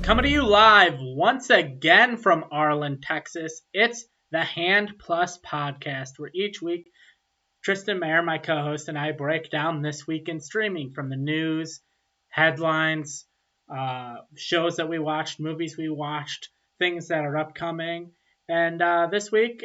Coming to you live once again from Arlen, Texas. It's the Hand Plus podcast, where each week Tristan Mayer, my co host, and I break down this week in streaming from the news, headlines, shows that we watched, movies we watched, things that are upcoming. And this week,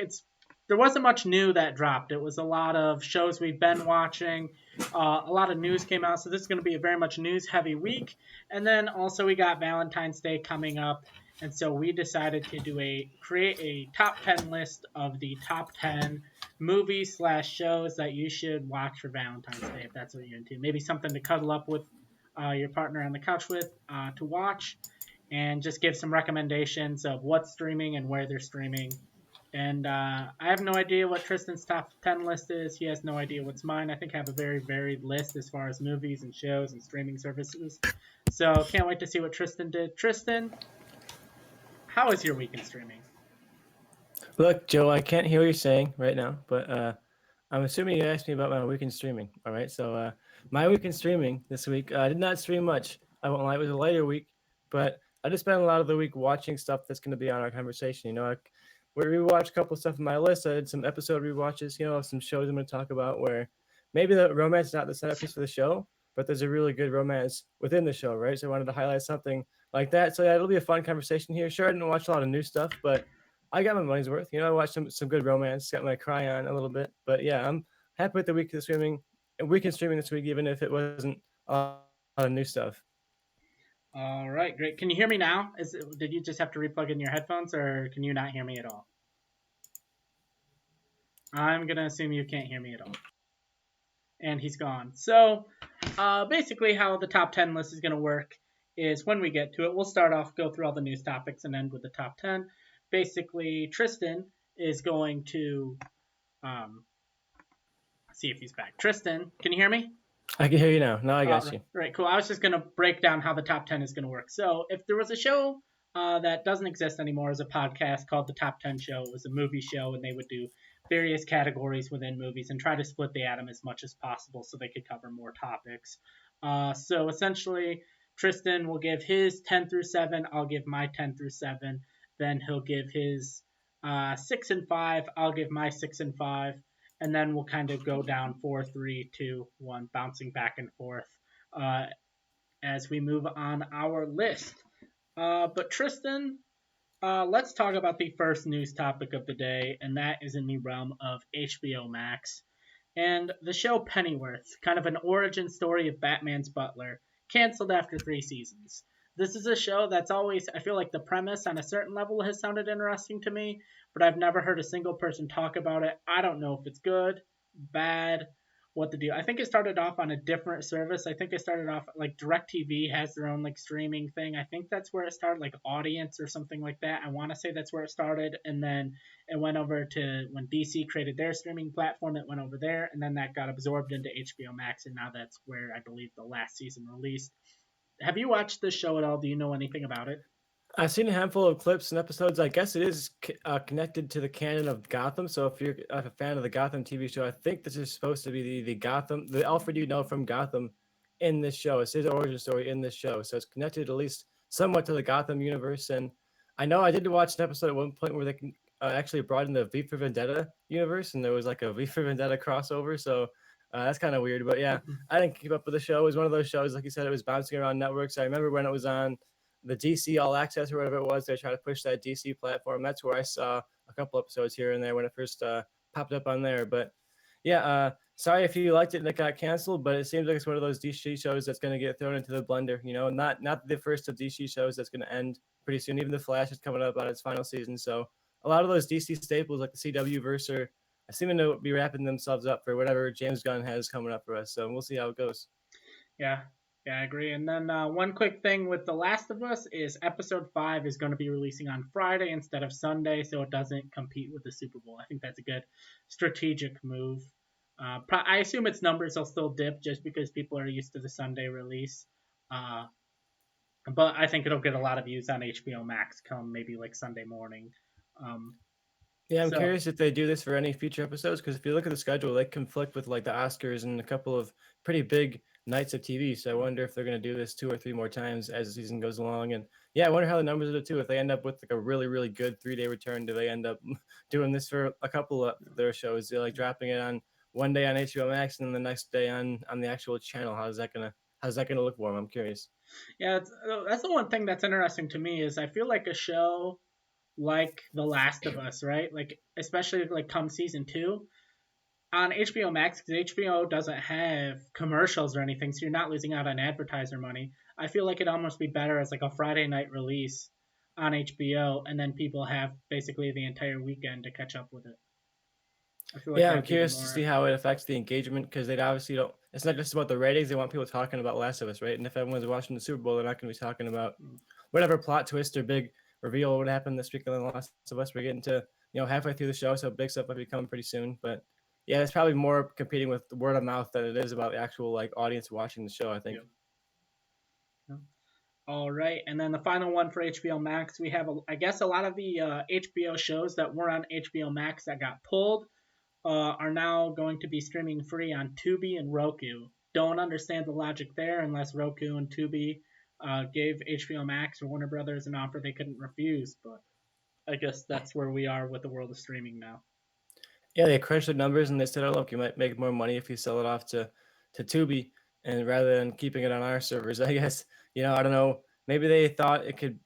there wasn't much new that dropped. It was a lot of shows we've been watching. A lot of news came out, so this is going to be a very much news-heavy week. And then also we got Valentine's Day coming up, and so we decided to create a top 10 list of the top 10 movies / shows that you should watch for Valentine's Day if that's what you're into. Maybe something to cuddle up with your partner on the couch with to watch, and just give some recommendations of what's streaming and where they're streaming. And I have no idea what Tristan's top 10 list is. He has no idea what's mine. I think I have a very varied list as far as movies and shows and streaming services. So can't wait to see what Tristan did. Tristan, how was your week in streaming? Look, Joe, I can't hear what you're saying right now, but I'm assuming you asked me about my week in streaming. All right, so my week in streaming this week, I did not stream much. I won't lie, it was a lighter week, but I just spent a lot of the week watching stuff that's going to be on our conversation. We rewatched a couple of stuff on my list. I did some episode rewatches, some shows I'm going to talk about where maybe the romance is not the centerpiece for the show, but there's a really good romance within the show, right? So I wanted to highlight something like that. So yeah, it'll be a fun conversation here. Sure, I didn't watch a lot of new stuff, but I got my money's worth. I watched some good romance, got my cry on a little bit. But yeah, I'm happy with the week in streaming this week, even if it wasn't a lot of new stuff. All right, great. Can you hear me now? Did you just have to replug in your headphones, or can you not hear me at all? I'm going to assume you can't hear me at all. And he's gone. So basically how the top 10 list is going to work is when we get to it, we'll start off, go through all the news topics, and end with the top 10. Basically, Tristan is going to see if he's back. Tristan, can you hear me? I can hear you now. Now I got you. Right, cool. I was just going to break down how the top 10 is going to work. So if there was a show that doesn't exist anymore as a podcast called The Top 10 Show, it was a movie show, and they would do various categories within movies and try to split the atom as much as possible so they could cover more topics. So essentially, Tristan will give his 10 through 7. I'll give my 10 through 7. Then he'll give his 6 and 5. I'll give my 6 and 5. And then we'll kind of go down 4, 3, 2, 1, bouncing back and forth as we move on our list. But Tristan, let's talk about the first news topic of the day, and that is in the realm of HBO Max. And the show Pennyworth, kind of an origin story of Batman's butler, canceled after 3 seasons. This is a show that's always, I feel like the premise on a certain level has sounded interesting to me, but I've never heard a single person talk about it. I don't know if it's good, bad, what to do. I think it started off on a different service. I think it started off like DirecTV has their own like streaming thing. I think that's where it started, like Audience or something like that. I want to say that's where it started, and then it went over to when DC created their streaming platform. It went over there, and then that got absorbed into HBO Max, and now that's where I believe the last season released. Have you watched this show at all? Do you know anything about it? I've seen a handful of clips and episodes. I guess it is connected to the canon of Gotham. So if you're a fan of the Gotham TV show, I think this is supposed to be the Alfred you know from Gotham in this show. It's his origin story in this show. So it's connected at least somewhat to the Gotham universe. And I know I did watch an episode at one point where they actually brought in the V for Vendetta universe, and there was like a V for Vendetta crossover. So that's kind of weird. But yeah, I didn't keep up with the show. It was one of those shows, like you said, it was bouncing around networks. I remember when it was on the DC All Access or whatever it was, they tried to push that DC platform. That's where I saw a couple episodes here and there when it first popped up on there. But yeah, sorry if you liked it and it got canceled, but it seems like it's one of those DC shows that's going to get thrown into the blender. Not the first of DC shows that's going to end pretty soon. Even The Flash is coming up on its final season. So a lot of those DC staples like the CW verse are seeming to be wrapping themselves up for whatever James Gunn has coming up for us. So we'll see how it goes. Yeah, I agree. And then one quick thing with The Last of Us is episode 5 is going to be releasing on Friday instead of Sunday, so it doesn't compete with the Super Bowl. I think that's a good strategic move. I assume its numbers will still dip just because people are used to the Sunday release. But I think it'll get a lot of views on HBO Max come maybe like Sunday morning. Yeah, I'm curious if they do this for any future episodes, because if you look at the schedule, they conflict with like the Oscars and a couple of pretty big nights of TV. So I wonder if they're going to do this 2 or 3 more times as the season goes along. And yeah, I wonder how the numbers will do too. If they end up with like a really, really good 3 day return, do they end up doing this for a couple of their shows? They're like dropping it on one day on HBO Max and then the next day on the actual channel. How's that gonna look for them? I'm curious. Yeah, that's the one thing that's interesting to me is I feel like a show like The Last of Us, right? Like especially like come season two on HBO Max because HBO doesn't have commercials or anything, so you're not losing out on advertiser money. I feel like it'd almost be better as like a Friday night release on HBO, and then people have basically the entire weekend to catch up with it. I feel like Yeah, I'm that'd be the curious to see more. how it affects the engagement because they obviously don't. It's not just about the ratings; they want people talking about Last of Us, right? And if everyone's watching the Super Bowl, they're not going to be talking about Mm, whatever plot twist or big reveal would happen this week on The Last of Us. We're getting to halfway through the show, so big stuff might be coming pretty soon. But yeah, it's probably more competing with word of mouth than it is about the actual like audience watching the show. I think. yeah. Yeah. All right, and then the final one for HBO Max, we have, I guess, a lot of the HBO shows that were on HBO Max that got pulled are now going to be streaming free on Tubi and Roku. Don't understand the logic there unless Roku and Tubi gave HBO Max or Warner Brothers an offer they couldn't refuse. But I guess that's where we are with the world of streaming now. Yeah, they crunched the numbers and they said, "Oh, look, you might make more money if you sell it off to Tubi, and rather than keeping it on our servers." I guess I don't know. Maybe they thought it could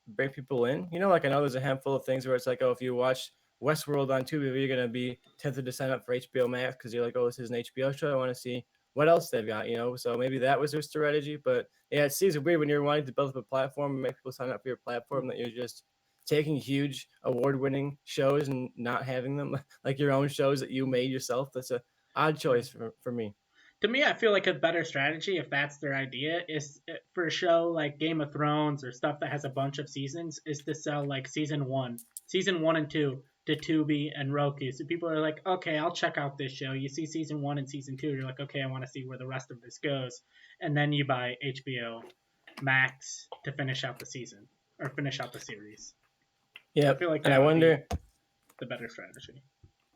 bring people in. Like I know there's a handful of things where it's like, oh, if you watch Westworld on Tubi, you're gonna be tempted to sign up for HBO Max because you're like, oh, this is an HBO show. I want to see what else they've got. So maybe that was their strategy. But yeah, it seems weird when you're wanting to build up a platform and make people sign up for your platform that you're just taking huge award-winning shows and not having them like your own shows that you made yourself. That's a odd choice for me. To me, I feel like a better strategy, if that's their idea, is for a show like Game of Thrones or stuff that has a bunch of seasons, is to sell like season one and two to Tubi and Roku. So people are like, okay, I'll check out this show. You see season one and season two, you're like, okay, I want to see where the rest of this goes, and then you buy HBO Max to finish out the season or finish out the series. I Yep. feel like And I that would be wonder the better strategy.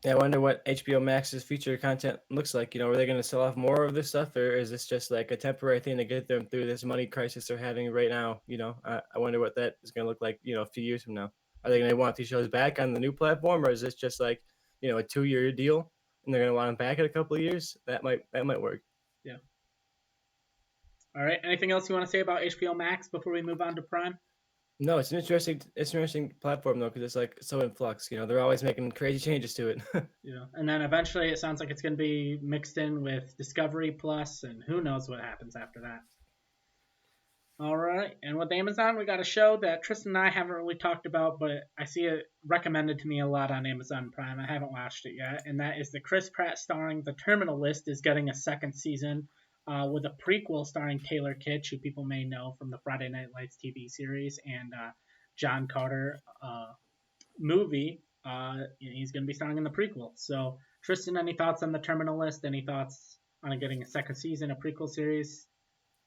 Yeah, I wonder what HBO Max's future content looks like. Are they going to sell off more of this stuff, or is this just like a temporary thing to get them through this money crisis they're having right now? I wonder what that is going to look like, a few years from now. Are they going to want these shows back on the new platform, or is this just like, a 2 year deal, and they're going to want them back in a couple of years? That might work. Yeah. All right. Anything else you want to say about HBO Max before we move on to Prime? No, it's an interesting platform though because it's like so in flux. They're always making crazy changes to it. And then eventually it sounds like it's going to be mixed in with Discovery Plus, and who knows what happens after that. All right, and with Amazon, we got a show that Tristan and I haven't really talked about, but I see it recommended to me a lot on Amazon Prime. I haven't watched it yet, and that is the Chris Pratt starring The Terminal List is getting a second season with a prequel starring Taylor Kitsch, who people may know from the Friday Night Lights TV series, and John Carter movie. He's going to be starring in the prequel. So, Tristan, any thoughts on The Terminal List? Any thoughts on it getting a second season, a prequel series?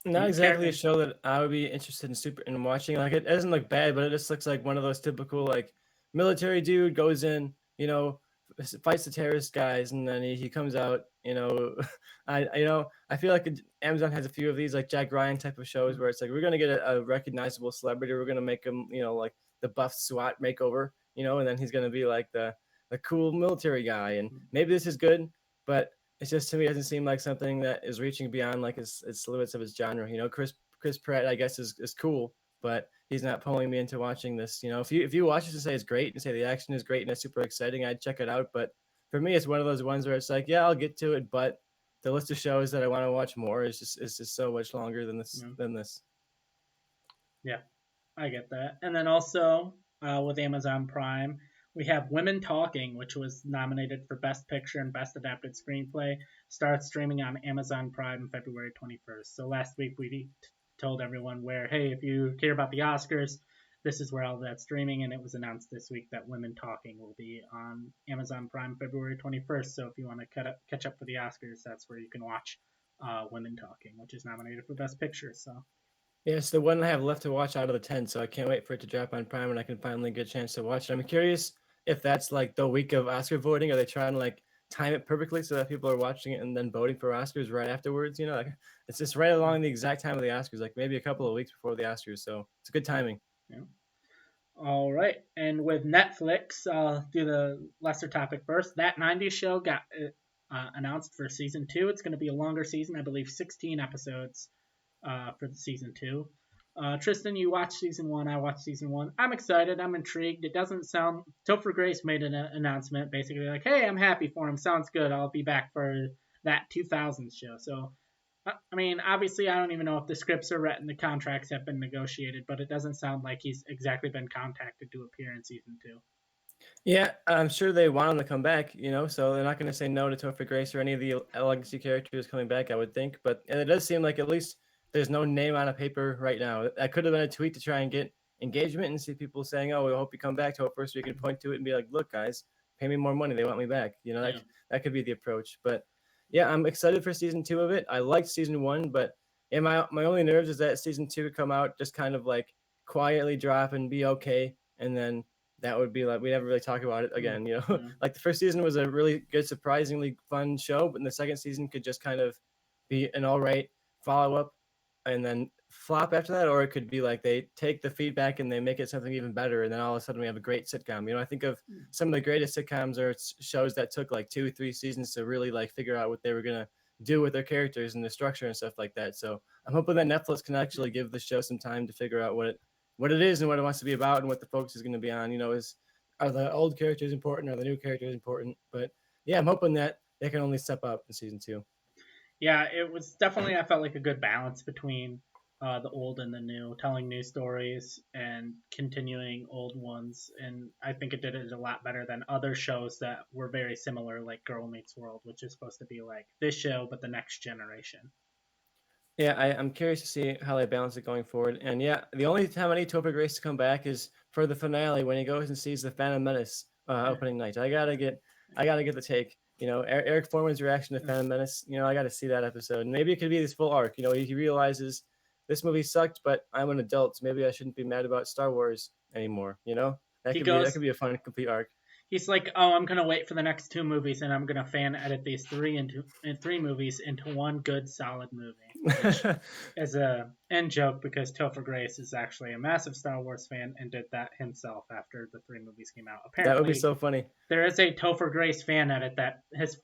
Do Not you care? exactly a show that I would be interested in watching. Like it doesn't look bad, but it just looks like one of those typical like military dude goes in, fights the terrorist guys, and then he comes out. I feel like Amazon has a few of these like Jack Ryan type of shows where it's like we're gonna get a recognizable celebrity, we're gonna make him like the buff SWAT makeover, and then he's gonna be like the cool military guy, and maybe this is good, but it's just to me it doesn't seem like something that is reaching beyond like its limits of its genre. Chris Pratt I guess is cool, but he's not pulling me into watching this. If you watch it and say it's great and say the action is great and it's super exciting, I'd check it out. But for me, it's one of those ones where it's like, yeah, I'll get to it, but the list of shows that I want to watch more is just so much longer than this Yeah. than this. Yeah, I get that. And then also with Amazon Prime, we have Women Talking, which was nominated for Best Picture and Best Adapted Screenplay. Starts streaming on Amazon Prime February 21st. So last week we told everyone where, hey, if you care about the Oscars, this is where all that's streaming. And it was announced this week that Women Talking will be on Amazon Prime February 21st. So if you want to catch up for the Oscars, that's where you can watch Women Talking, which is nominated for Best Picture. So Yeah, it's the one I have left to watch out of the 10, so I can't wait for it to drop on Prime and I can finally get a chance to watch it. I'm curious if that's like the week of Oscar voting. Are they trying to like time it perfectly so that people are watching it and then voting for Oscars right afterwards. Like it's just right along the exact time of the Oscars, like maybe a couple of weeks before the Oscars. So it's good timing. Yeah. All right, and with Netflix, do the lesser topic first. That '90s show got announced for season two. It's going to be a longer season, I believe, 16 episodes for the season two. Tristan, you watched season one. I watched season one. I'm excited. I'm intrigued. It doesn't sound. Topher Grace made an announcement, basically like, "Hey, I'm happy for him. Sounds good. I'll be back for that 2000s show." So I mean, obviously, I don't even know if the scripts are written, the contracts have been negotiated, but it doesn't sound like he's exactly been contacted to appear in season two. Yeah, I'm sure they want him to come back, so they're not going to say no to Topher Grace or any of the legacy characters coming back, I would think. But it does seem like at least there's no name on a paper right now. That could have been a tweet to try and get engagement and see people saying, "Oh, we hope you come back, Topher," so you can point to it and be like, "Look, guys, pay me more money. They want me back." That Yeah. that could be the approach. But yeah, I'm excited for season two of it. I liked season one, but yeah, my only nerves is that season two would come out just kind of like quietly drop and be okay, and then that would be like we never really talk about it again. Yeah. Like the first season was a really good, surprisingly fun show, but the second season could just kind of be an all right follow up and then flop after that, or it could be like they take the feedback and they make it something even better, and then all of a sudden we have a great sitcom. I think of some of the greatest sitcoms or shows that took like 2 3 seasons to really like figure out what they were gonna do with their characters and the structure and stuff like that. So I'm hoping that Netflix can actually give the show some time to figure out what it is and what it wants to be about and what the focus is going to be on. Are the old characters important? Are the new characters important? But yeah, I'm hoping that they can only step up in season two. Yeah, it was definitely, I felt like a good balance between the old and the new, telling new stories and continuing old ones. And I think it did it a lot better than other shows that were very similar, like Girl Meets World, which is supposed to be like this show, but the next generation. Yeah, I'm curious to see how they balance it going forward. And yeah, the only time I need Topher Grace to come back is for the finale when he goes and sees the Phantom Menace opening night. I gotta get the take. Eric Foreman's reaction to Phantom Menace. I got to see that episode. And maybe it could be this full arc. He realizes this movie sucked, but I'm an adult, so maybe I shouldn't be mad about Star Wars anymore. That He could be that goes, could be a fun complete arc. he's like, "Oh, I'm gonna wait for the next two movies, and I'm gonna fan edit these three movies into one good solid movie." Which is a end joke because Topher Grace is actually a massive Star Wars fan and did that himself after the three movies came out. That would be Apparently, so funny. there is a Topher Grace fan edit that his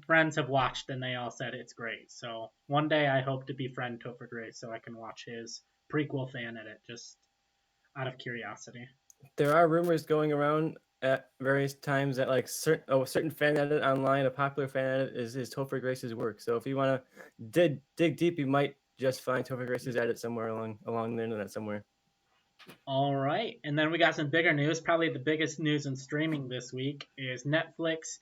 friends have watched, and they all said it's great. So one day I hope to befriend Topher Grace so I can watch his prequel fan edit just out of curiosity. There are rumors going around at various times that like certain fan edit online, a popular fan edit is Topher Grace's work. So if you want to dig deep, you might just find Topher Grace's edit somewhere along the internet somewhere. All right, and then we got some bigger news. Probably the biggest news in streaming this week is Netflix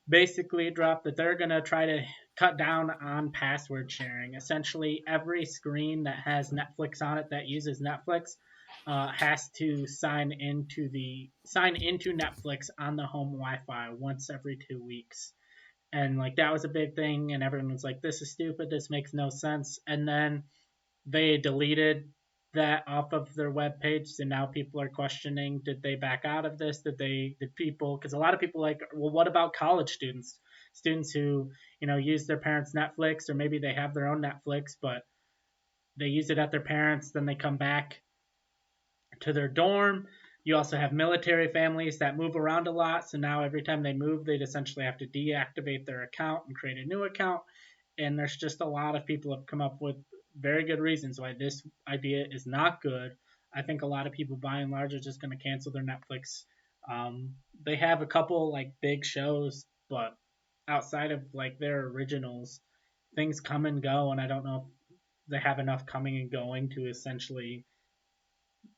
basically dropped that they're going to try to cut down on password sharing. Essentially, every screen that has Netflix on it that uses Netflix has to sign into Netflix on the home Wi-Fi once every 2 weeks. And like that was a big thing, and everyone was like, "This is stupid. This makes no sense." And then they deleted that off of their web page, so now people are questioning, did they back out of this, did people, because a lot of people like, well, what about college students who use their parents' Netflix, or maybe they have their own Netflix but they use it at their parents, then they come back to their dorm. You also have military families that move around a lot, so now every time they move they'd essentially have to deactivate their account and create a new account. And there's just a lot of people have come up with very good reasons why this idea is not good. I think a lot of people, by and large, are just going to cancel their Netflix. They have a couple like big shows, but outside of like their originals, things come and go, and I don't know if they have enough coming and going to essentially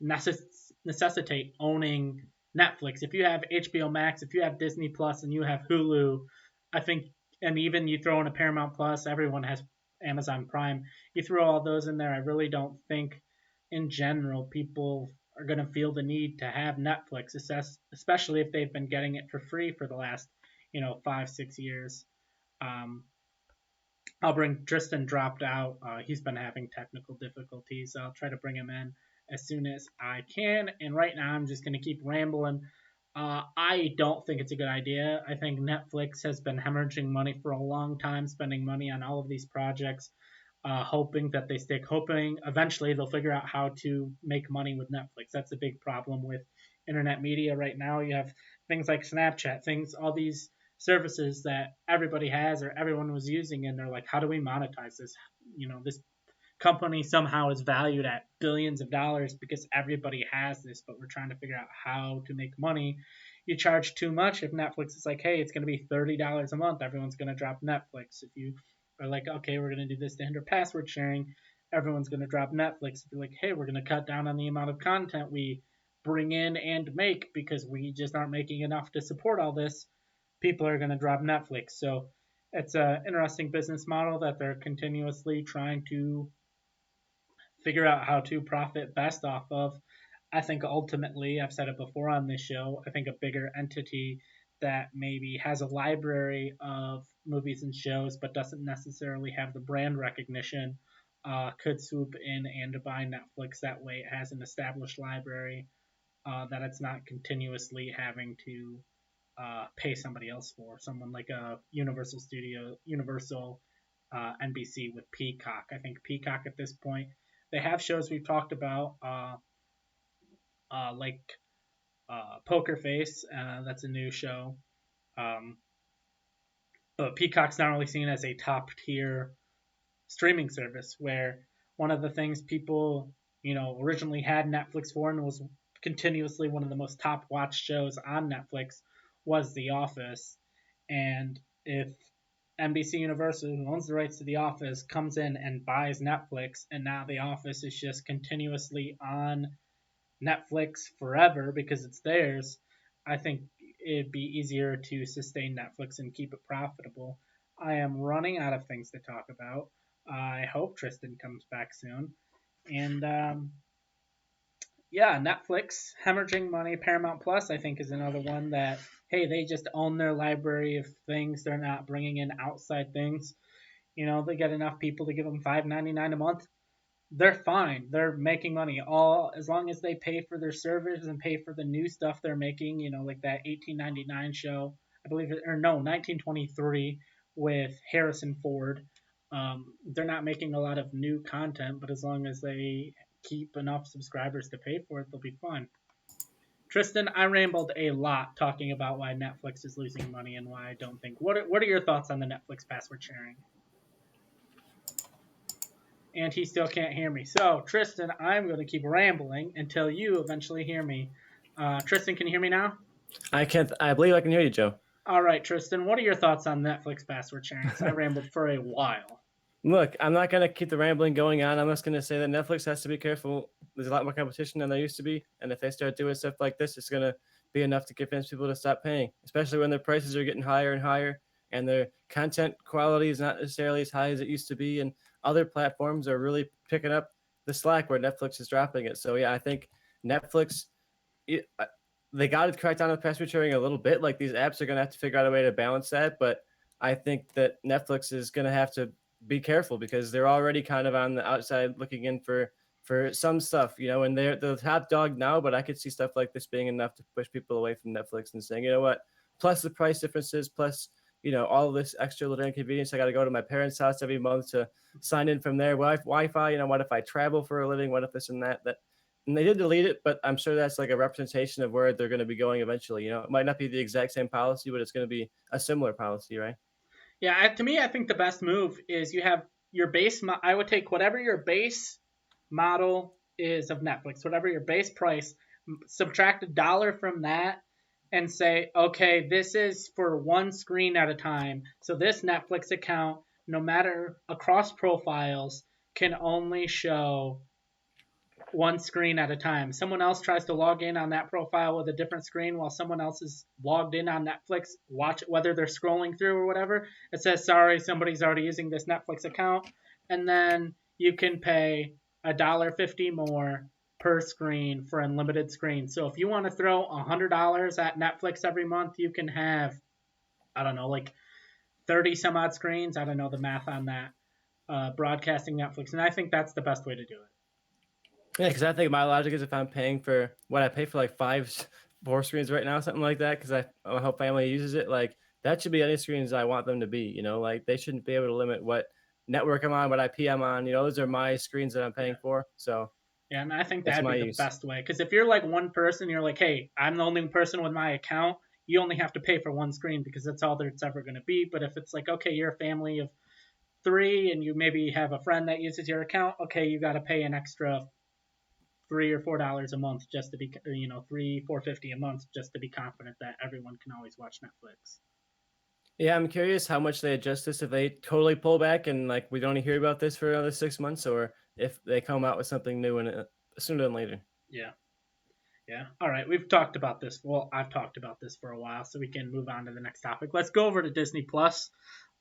necessitate owning Netflix. If you have HBO Max, if you have Disney Plus, and you have Hulu, I think, and even you throw in a Paramount Plus, everyone has Amazon Prime. You throw all those in there, I really don't think, in general, people are going to feel the need to have Netflix, especially if they've been getting it for free for the last, 5 6 years. Um, I'll bring Tristan dropped out. He's been having technical difficulties. I'll try to bring him in as soon as I can. And right now, I'm just going to keep rambling. I don't think it's a good idea. I think Netflix has been hemorrhaging money for a long time, spending money on all of these projects, hoping that they stick, hoping eventually they'll figure out how to make money with Netflix. That's a big problem with internet media right now. You have things like Snapchat, things, all these services that everybody has or everyone was using, and they're like, how do we monetize this? This company somehow is valued at billions of dollars because everybody has this, but we're trying to figure out how to make money. You charge too much. If Netflix is like, hey, it's going to be $30 a month, everyone's going to drop Netflix. If you are like, okay, we're going to do this to hinder password sharing, everyone's going to drop Netflix. If you're like, hey, we're going to cut down on the amount of content we bring in and make because we just aren't making enough to support all this, people are going to drop Netflix. So it's an interesting business model that they're continuously trying to figure out how to profit best off of. I think ultimately, I've said it before on this show, I think a bigger entity that maybe has a library of movies and shows but doesn't necessarily have the brand recognition could swoop in and buy Netflix. That way, it has an established library that it's not continuously having to pay somebody else for. Someone like a Universal NBC with Peacock. I think Peacock at this point, they have shows we've talked about, like Poker Face. That's a new show. Um, but Peacock's not really seen as a top tier streaming service where one of the things people, originally had Netflix for and was continuously one of the most top watched shows on Netflix was The Office. And if NBC Universal, who owns the rights to The Office, comes in and buys Netflix, and now The Office is just continuously on Netflix forever because it's theirs, I think it'd be easier to sustain Netflix and keep it profitable. I am running out of things to talk about. I hope Tristan comes back soon. And yeah, Netflix hemorrhaging money. Paramount Plus, I think, is another one that, hey, they just own their library of things. They're not bringing in outside things. They get enough people to give them $5.99 a month. They're fine. They're making money all as long as they pay for their servers and pay for the new stuff they're making. Like that 1899 show, I believe, or no, 1923 with Harrison Ford. They're not making a lot of new content, but as long as they keep enough subscribers to pay for it, they'll be fine. Tristan, I rambled a lot talking about why Netflix is losing money and why I don't think. What are your thoughts on the Netflix password sharing? And he still can't hear me. So, Tristan, I'm going to keep rambling until you eventually hear me. Tristan, can you hear me now? I can't. I believe I can hear you, Joe. All right, Tristan, what are your thoughts on Netflix password sharing? Because I rambled for a while. Look, I'm not gonna keep the rambling going on. I'm just gonna say that Netflix has to be careful. There's a lot more competition than there used to be, and if they start doing stuff like this, it's gonna be enough to convince people to stop paying. Especially when their prices are getting higher and higher, and their content quality is not necessarily as high as it used to be, and other platforms are really picking up the slack where Netflix is dropping it. So yeah, I think Netflix, it, they got to crack down on password sharing a little bit. Like these apps are gonna have to figure out a way to balance that, but I think that Netflix is gonna have to be careful because they're already kind of on the outside looking in for some stuff, and they're the top dog now, but I could see stuff like this being enough to push people away from Netflix and saying, you know what, plus the price differences, plus, all of this extra little inconvenience. I got to go to my parents' house every month to sign in from their Wi-Fi. What if I travel for a living? What if this and that? And they did delete it, but I'm sure that's like a representation of where they're going to be going eventually. It might not be the exact same policy, but it's going to be a similar policy, right? Yeah, to me, I think the best move is you have your base. I would take whatever your base model is of Netflix, whatever your base price, subtract $1 from that, and say, okay, this is for one screen at a time. So this Netflix account, no matter across profiles, can only show one screen at a time. Someone else tries to log in on that profile with a different screen while someone else is logged in on Netflix, watch whether they're scrolling through or whatever. It says, sorry, somebody's already using this Netflix account. And then you can pay $1.50 more per screen for unlimited screens. So if you want to throw $100 at Netflix every month, you can have, I don't know, like 30 some odd screens. I don't know the math on that. Broadcasting Netflix. And I think that's the best way to do it. Yeah, because I think my logic is if I'm paying for what I pay for like 4 screens right now, something like that, because my whole family uses it. Like that should be any screens I want them to be. Like they shouldn't be able to limit what network I'm on, what IP I'm on. Those are my screens that I'm paying Yeah. for. So Yeah, and I think it's that'd my be the use. best way. Because if you're like one person, you're like, hey, I'm the only person with my account. You only have to pay for one screen because that's all that's ever going to be. But if it's like, okay, you're a family of three, and you maybe have a friend that uses your account, okay, you got to pay an extra $3 or $4 a month just to be, 3, 450 a month just to be confident that everyone can always watch Netflix. Yeah, I'm curious how much they adjust this if they totally pull back and like we don't hear about this for another 6 months, or if they come out with something new and sooner than later. Yeah. Yeah. All right. We've talked about this. Well, I've talked about this for a while, so we can move on to the next topic. Let's go over to Disney Plus.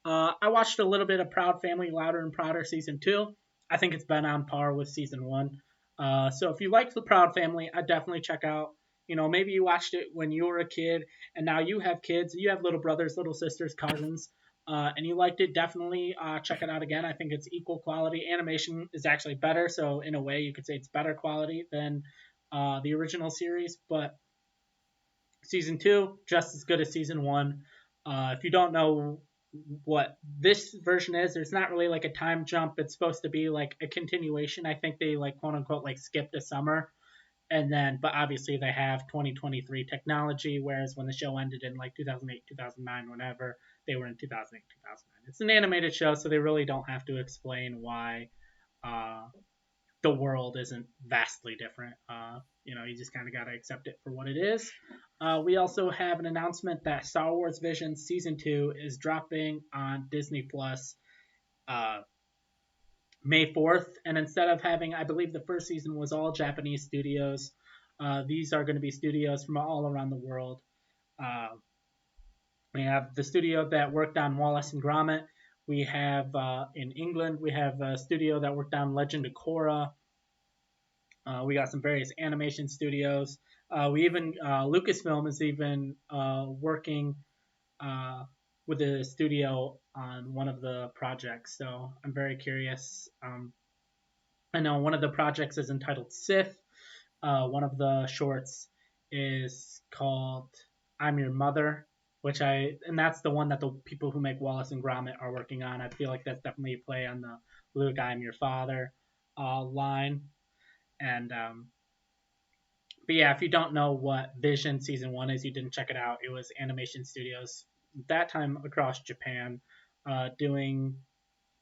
I watched a little bit of Proud Family, Louder and Prouder season two. I think it's been on par with season one. So if you like the Proud Family, I definitely check out. Maybe you watched it when you were a kid, and now you have kids. You have little brothers, little sisters, cousins, and you liked it. Definitely check it out again. I think it's equal quality. Animation is actually better, so in a way, you could say it's better quality than the original series. But season two, just as good as season one. If you don't know what this version is, there's not really like a time jump. It's supposed to be like a continuation. I think they like quote unquote like skipped a summer, and then but obviously they have 2023 technology, whereas when the show ended in like 2008, 2009, whenever they were in 2008, 2009. It's an animated show, so they really don't have to explain why uh, the world isn't vastly different. You just kind of got to accept it for what it is. We also have an announcement that Star Wars Vision Season 2 is dropping on Disney Plus uh, May 4th. And instead of having, I believe the first season was all Japanese studios, these are going to be studios from all around the world. Uh, we have the studio that worked on Wallace and Gromit. We have in England, we have a studio that worked on Legend of Korra. We got some various animation studios. We even Lucasfilm is even working uh, with a studio on one of the projects. So I'm very curious. I know one of the projects is entitled Sith. One of the shorts is called I'm Your Mother, and that's the one that the people who make Wallace and Gromit are working on. I feel like that's definitely a play on the Luke, I'm your father line. And but yeah, if you don't know what Vision season one is, you didn't check it out. It was Animation Studios that time across Japan, doing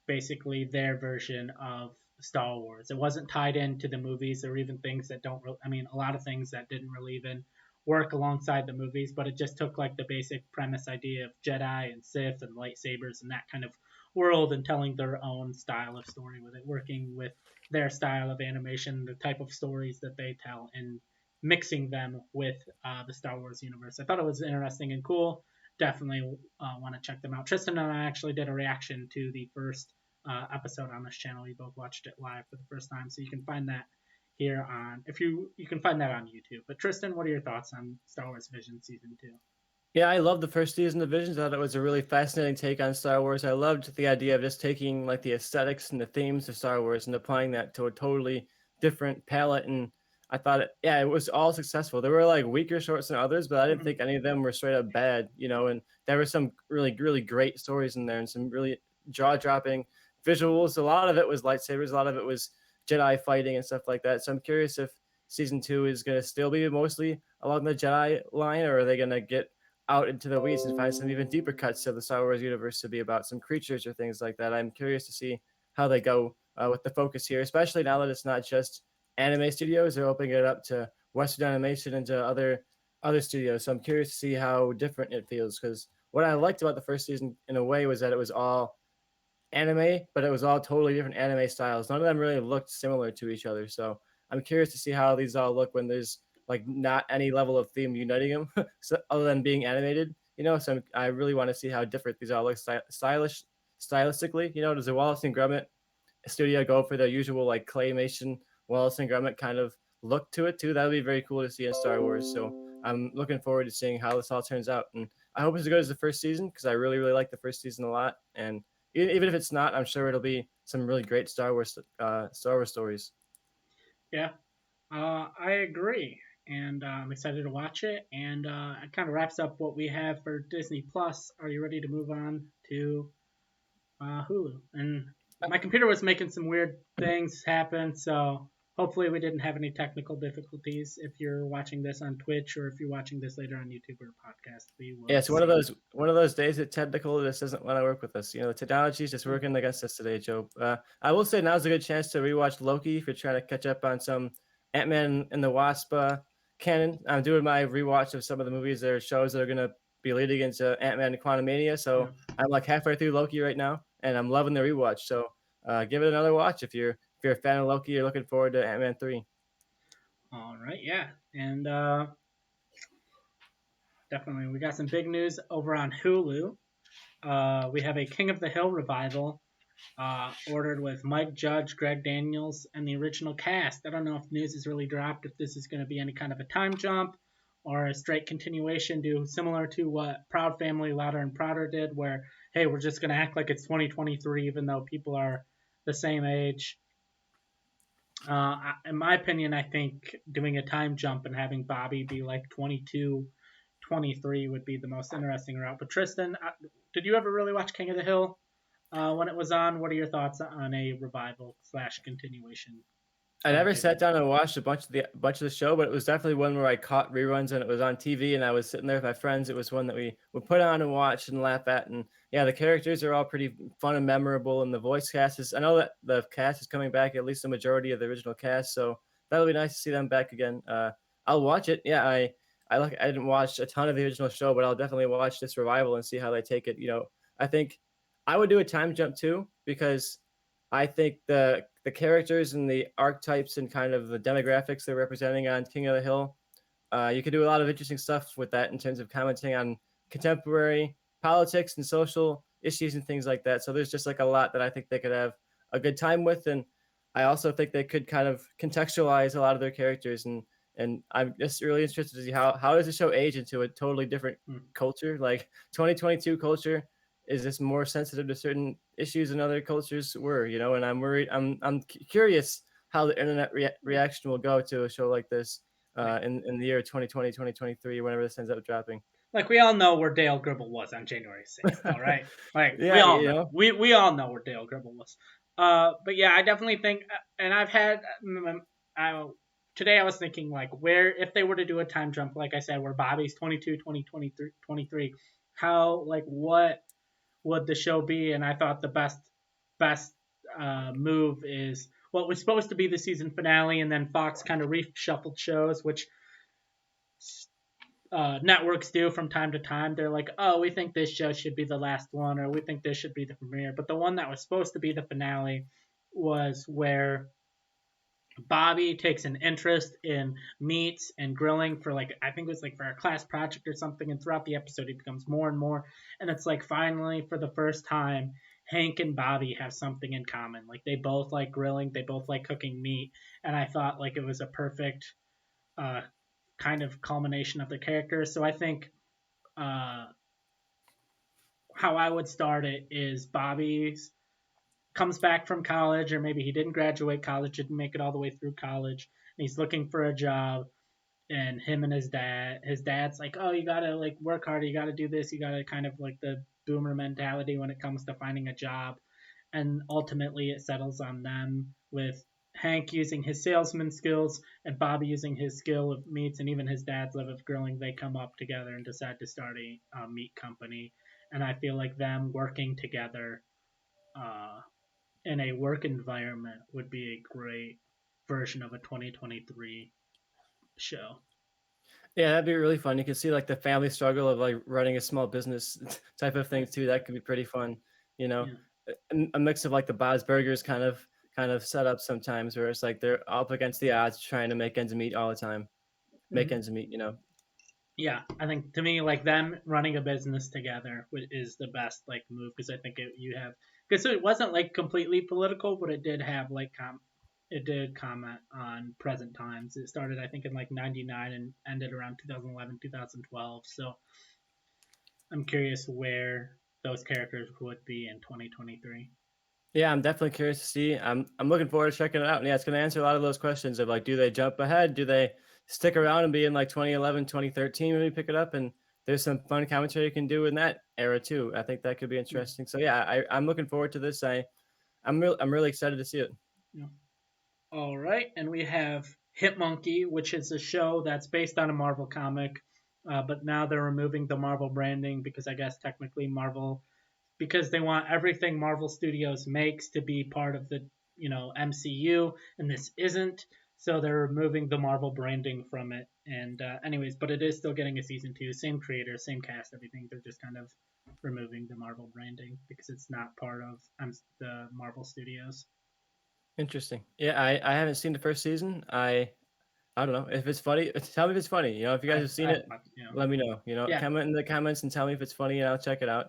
basically their version of Star Wars. It wasn't tied into the movies. There were even things that don't. I mean, a lot of things that didn't really even work alongside the movies. But it just took like the basic premise idea of Jedi and Sith and lightsabers and that kind of world, and telling their own style of story with it, working with their style of animation, the type of stories that they tell, and mixing them with the Star Wars universe. I thought it was interesting and cool. Definitely want to check them out. Tristan and I actually did a reaction to the first episode on this channel. We both watched it live for the first time, so you can find that here on if you can find that on YouTube. But Tristan, what are your thoughts on Star Wars Vision season two? Yeah, I loved the first season of Visions. I thought it was a really fascinating take on Star Wars. I loved the idea of just taking like the aesthetics and the themes of Star Wars and applying that to a totally different palette. And I thought, yeah, it was all successful. There were like weaker shorts than others, but I didn't Mm-hmm. think any of them were straight up bad. And there were some really, really great stories in there and some really jaw dropping visuals. A lot of it was lightsabers, a lot of it was Jedi fighting and stuff like that. So I'm curious if season two is going to still be mostly along the Jedi line, or are they going to get out into the weeds and find some even deeper cuts of the Star Wars universe to be about some creatures or things like that. I'm curious to see how they go with the focus here, especially now that it's not just anime studios; they're opening it up to Western animation and to other studios. So I'm curious to see how different it feels. Because what I liked about the first season, in a way, was that it was all anime, but it was all totally different anime styles. None of them really looked similar to each other. So I'm curious to see how these all look when there's like not any level of theme uniting them, so, other than being animated. So I really want to see how different these all look stylistically. Does the Wallace and Gromit studio go for their usual like claymation Wallace and Gromit kind of look to it too? That would be very cool to see in Star Wars. So I'm looking forward to seeing how this all turns out, and I hope it's as good as the first season because I really really like the first season a lot. And even if it's not, I'm sure it'll be some really great Star Wars stories. Yeah, I agree. and I'm excited to watch it. And it kind of wraps up what we have for Disney Plus. Are you ready to move on to Hulu? And my computer was making some weird things happen, so hopefully we didn't have any technical difficulties. If you're watching this on Twitch or if you're watching this later on YouTube or podcast, we Yeah, will it's see. one of those days that technical just doesn't want to work with us. You know, the technology is just working against us today, Joe. I will say now's a good chance to rewatch Loki if you're trying to catch up on some Ant-Man and the Wasp canon. I'm doing my rewatch of some of the movies or shows that are gonna be leading into Ant-Man and Quantumania. Yeah. So I'm like halfway through Loki right now, and I'm loving the rewatch. So give it another watch if you're a fan of Loki. You're looking forward to Ant-Man 3. All right, yeah, and definitely we got some big news over on Hulu. We have a King of the Hill revival ordered with Mike Judge, Greg Daniels, and the original cast. I don't know if news has really dropped, if this is going to be any kind of a time jump or a straight continuation, similar to what Proud Family, Louder and Prouder did, where, hey, we're just going to act like it's 2023 even though people are the same age. In my opinion, I think doing a time jump and having Bobby be like 22, 23 would be the most interesting route. But Tristan, did you ever really watch King of the Hill when it was on? What are your thoughts on a revival slash continuation I of never it? sat down and watched a bunch of the show, but it was definitely one where I caught reruns and it was on TV and I was sitting there with my friends. It was one that we would put on and watch and laugh at. And yeah, the characters are all pretty fun and memorable, and the voice cast is. I know that the cast is coming back, at least the majority of the original cast, so that'll be nice to see them back again. I'll watch it. Yeah, I didn't watch a ton of the original show, but I'll definitely watch this revival and see how they take it. You know, I think I would do a time jump too because I think the characters and the archetypes and kind of the demographics they're representing on King of the Hill, you could do a lot of interesting stuff with that in terms of commenting on contemporary politics and social issues and things like that. So there's just like a lot that I think they could have a good time with, and I also think they could kind of contextualize a lot of their characters, and I'm just really interested to see how does the show age into a totally different Hmm. culture, like 2022 culture is this more sensitive to certain issues than other cultures were, you know, and I'm worried. I'm curious how the internet Like, reaction will go to a show like this like, in the year 2020, 2023, whenever this ends up dropping. like we all know where Dale Gribble was on January 6th, all right? Like we Yeah, all you know. know, We all know where Dale Gribble was. But yeah, I definitely think, and I've had, I, today I was thinking like where if they were to do a time jump, like I said, where Bobby's 22, 20, 23, 23, how like what would the show be? And I thought the best move is what was supposed to be the season finale, and then Fox kind of reshuffled shows, which networks do from time to time. They're like, oh, we think this show should be the last one, or we think this should be the premiere. But the one that was supposed to be the finale was where Bobby takes an interest in meats and grilling for like I think it was like for a class project or something, and throughout the episode he becomes more and more, and it's like finally for the first time Hank and Bobby have something in common. Like they both like grilling, they both like cooking meat, and I thought like it was a perfect uh, kind of culmination of the characters. So I think uh, how I would start it is Bobby's comes back from college, or maybe he didn't graduate college, didn't make it all the way through college, and he's looking for a job. And him and his dad's like, oh, you gotta like work harder, you gotta do this, you gotta kind of like the boomer mentality when it comes to finding a job. And ultimately, it settles on them with Hank using his salesman skills and Bobby using his skill of meats and even his dad's love of grilling. They come up together and decide to start a meat company. And I feel like them working together uh, in a work environment would be a great version of a 2023 show. yeah, that'd be really fun. You can see like the family struggle of like running a small business type of thing Right. too. That could be pretty fun, you know. Yeah. A mix of like the Bob's Burgers kind of set up sometimes, where it's like they're up against the odds trying to make ends meet all the time. Make Mm-hmm. ends meet, you know. Yeah, I think to me like them running a business together is the best like move, because I think you have because it wasn't like completely political, but it did have like it did comment on present times. It started I think in like 99 and ended around 2011 2012. So I'm curious where those characters would be in 2023. Yeah, I'm definitely curious to see. I'm looking forward to checking it out. And yeah, it's going to answer a lot of those questions of like, do they jump ahead? Do they stick around and be in like 2011, 2013 when we pick it up, and there's some fun commentary you can do in that era too. I think that could be Yeah. interesting. So yeah, I'm looking forward to this. I'm really excited to see it. Yeah. All right, and we have Hit Monkey, which is a show that's based on a Marvel comic, but now they're removing the Marvel branding because I guess technically Marvel, because they want everything Marvel Studios makes to be part of the MCU, and this isn't. So they're removing the Marvel branding from it. And anyways, but it is still getting a season 2, same creator, same cast, everything. They're just kind of removing the Marvel branding because it's not part of the Marvel Studios. Interesting. Yeah, I haven't seen the first season. I don't know if it's funny. Tell me if it's funny. You know, if you guys have seen I it, you know let me know. You know, yeah. comment in the comments and tell me if it's funny, and I'll check it out.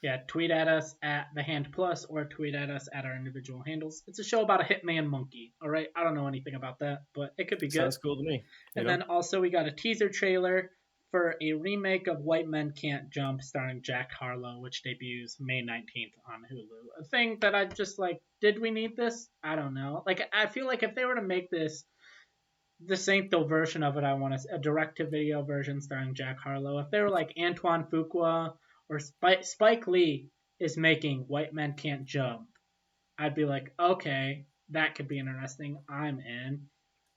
Yeah, tweet at us at the Hand Plus or tweet at us at our individual handles. It's a show about a hitman monkey. All right, I don't know anything about that, but it could be good. Sounds cool to me. You And know. then also we got a teaser trailer for a remake of White Men Can't Jump starring Jack Harlow, which debuts May 19th on Hulu. A thing that I just like, did we need this? I don't know. Like, I feel like if they were to make this the Saint the version of it, I want a direct to video version starring Jack Harlow. If they were like Antoine Fuqua or Spike Lee is making White Men Can't Jump, I'd be like, okay, that could be interesting. I'm in.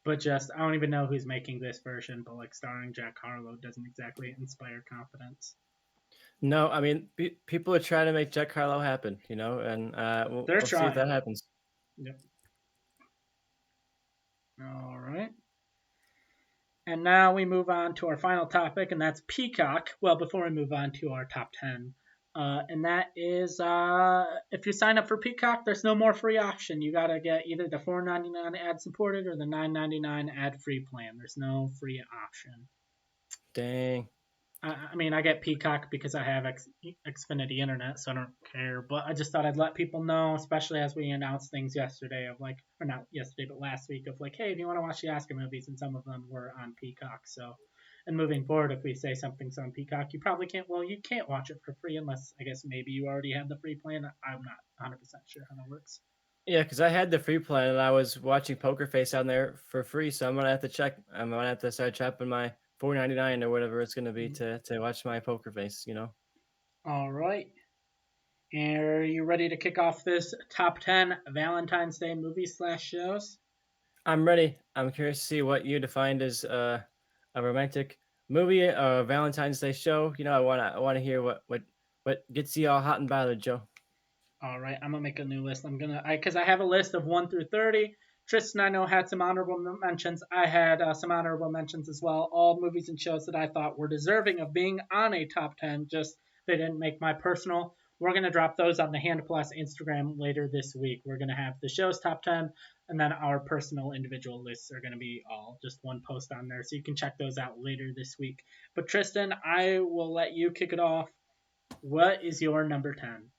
But just, I don't even know who's making this version, but like starring Jack Harlow doesn't exactly inspire confidence. No, I mean people are trying to make Jack Harlow happen. You know, and They're we'll see if that trying. happens. Yep. All right. And now we move on to our final topic, and that's Peacock. Well, before we move on to our top 10, and that is if you sign up for Peacock, there's no more free option. You got to get either the $4.99 ad supported or the $9.99 ad free plan. There's no free option. Dang. I mean, I get Peacock because I have Xfinity Internet, so I don't care. But I just thought I'd let people know, especially as we announced things yesterday of like, or not yesterday, but last week of like, hey, if you want to watch the Oscar movies, and some of them were on Peacock. So, and moving forward, if we say something's on Peacock, you probably can't. Well, you can't watch it for free unless I guess maybe you already have the free plan. I'm not 100% sure how that works. Yeah, because I had the free plan and I was watching Poker Face on there for free, so I'm gonna have to check. I'm gonna have to start chopping my 4.99 or whatever it's gonna be to watch my Poker Face. You know. All right. And are you ready to kick off this top 10 Valentine's Day movies/shows? I'm ready. I'm curious to see what you defined as a romantic movie, a Valentine's Day show. You know, I wanna hear what gets you all hot and bothered, Joe. All right, I'm gonna make a new list. Because I have a list of 1 through 30. Tristan, I know, had some honorable mentions. I had some honorable mentions as well. All movies and shows that I thought were deserving of being on a top 10. Just they didn't make my personal. We're gonna drop those on the Hand Plus Instagram later this week. We're gonna have the show's top 10, and then our personal individual lists are gonna be all just one post on there, so you can check those out later this week. But Tristan, I will let you kick it off. What is your number 10?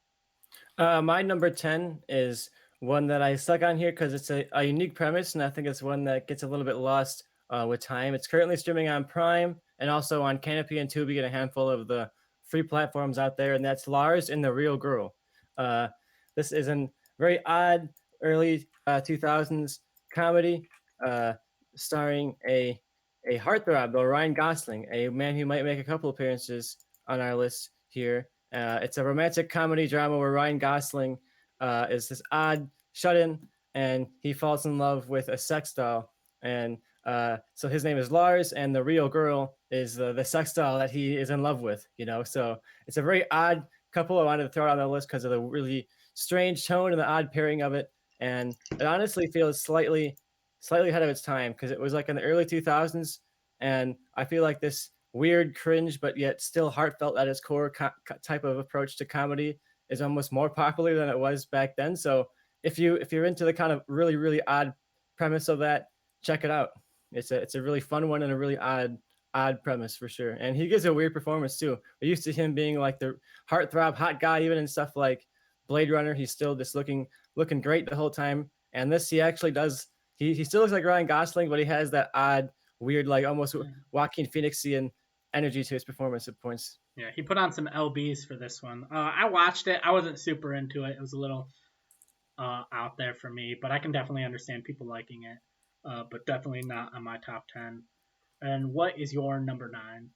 My number 10 is one that I stuck on here because it's a unique premise, and I think it's one that gets a little bit lost with time. It's currently streaming on Prime and also on Canopy and Tubi and a handful of the free platforms out there, and that's Lars and the Real Girl. Uh, this is a very odd early 2000s comedy uh, starring a heartthrob, though, Ryan Gosling, a man who might make a couple appearances on our list here. It's a romantic comedy drama where Ryan Gosling is this odd shut-in, and he falls in love with a sex doll. And so his name is Lars, and the real girl is the sex doll that he is in love with. You know, so it's a very odd couple. I wanted to throw it on the list because of the really strange tone and the odd pairing of it. And it honestly feels slightly ahead of its time because it was like in the early 2000s, and I feel like this weird cringe but yet still heartfelt at its core type of approach to comedy is almost more popular than it was back then. So if you're into the kind of really odd premise of that, check it out. It's a really fun one and a really odd premise for sure. And he gives a weird performance too. We're used to him being like the heartthrob hot guy, even in stuff like Blade Runner. He's still just looking great the whole time. And this he actually does. He still looks like Ryan Gosling, but he has that odd, weird, like almost Joaquin Phoenixian energy to his performance at points. Yeah, he put on some LBs for this one. I watched it. I wasn't super into it. It was a little out there for me, but I can definitely understand people liking it. But definitely not on my top 10. And what is your number 9?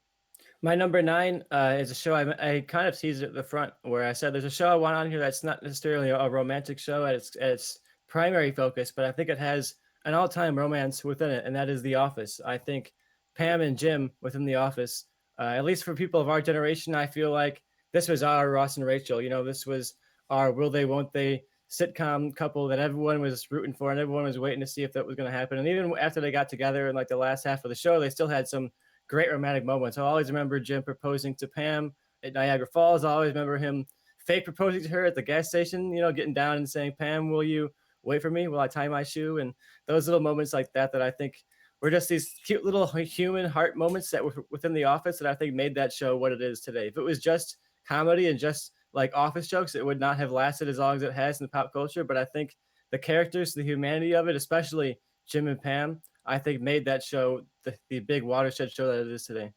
My number nine is a show I kind of teased at the front where I said there's a show I want on here that's not necessarily a romantic show at its primary focus, but I think it has an all-time romance within it, and that is The Office. I think Pam and Jim within The Office, at least for people of our generation, I feel like this was our Ross and Rachel. You know, this was our will they, won't they sitcom couple that everyone was rooting for and everyone was waiting to see if that was going to happen. And even after they got together in like the last half of the show, they still had some great romantic moments. I always remember Jim proposing to Pam at Niagara Falls. I always remember him fake proposing to her at the gas station, you know, getting down and saying, Pam, will you wait for me while I tie my shoe? And those little moments like that I think were just these cute little human heart moments that were within The Office that I think made that show what it is today. If it was just comedy and just like office jokes, it would not have lasted as long as it has in the pop culture. But I think the characters, the humanity of it, especially Jim and Pam, I think made that show the big watershed show that it is today.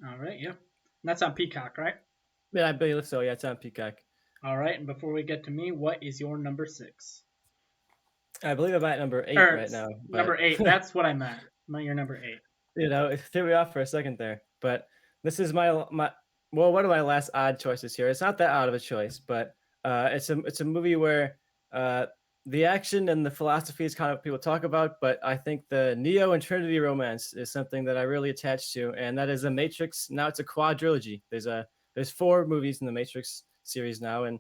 All right, yeah. And that's on Peacock, right? Yeah, I believe so. Yeah, it's on Peacock. All right, and before we get to me, what is your number 6? I believe I'm at number eight Or right now, but number 8. That's what I meant. Your number 8. it threw me off for a second there. But this is my well, one of my last odd choices here. It's not that odd of a choice, but it's a movie where the action and the philosophy is kind of what people talk about, but I think the Neo and Trinity romance is something that I really attach to, and that is The Matrix. Now it's a quadrilogy. There's four movies in the Matrix series now, and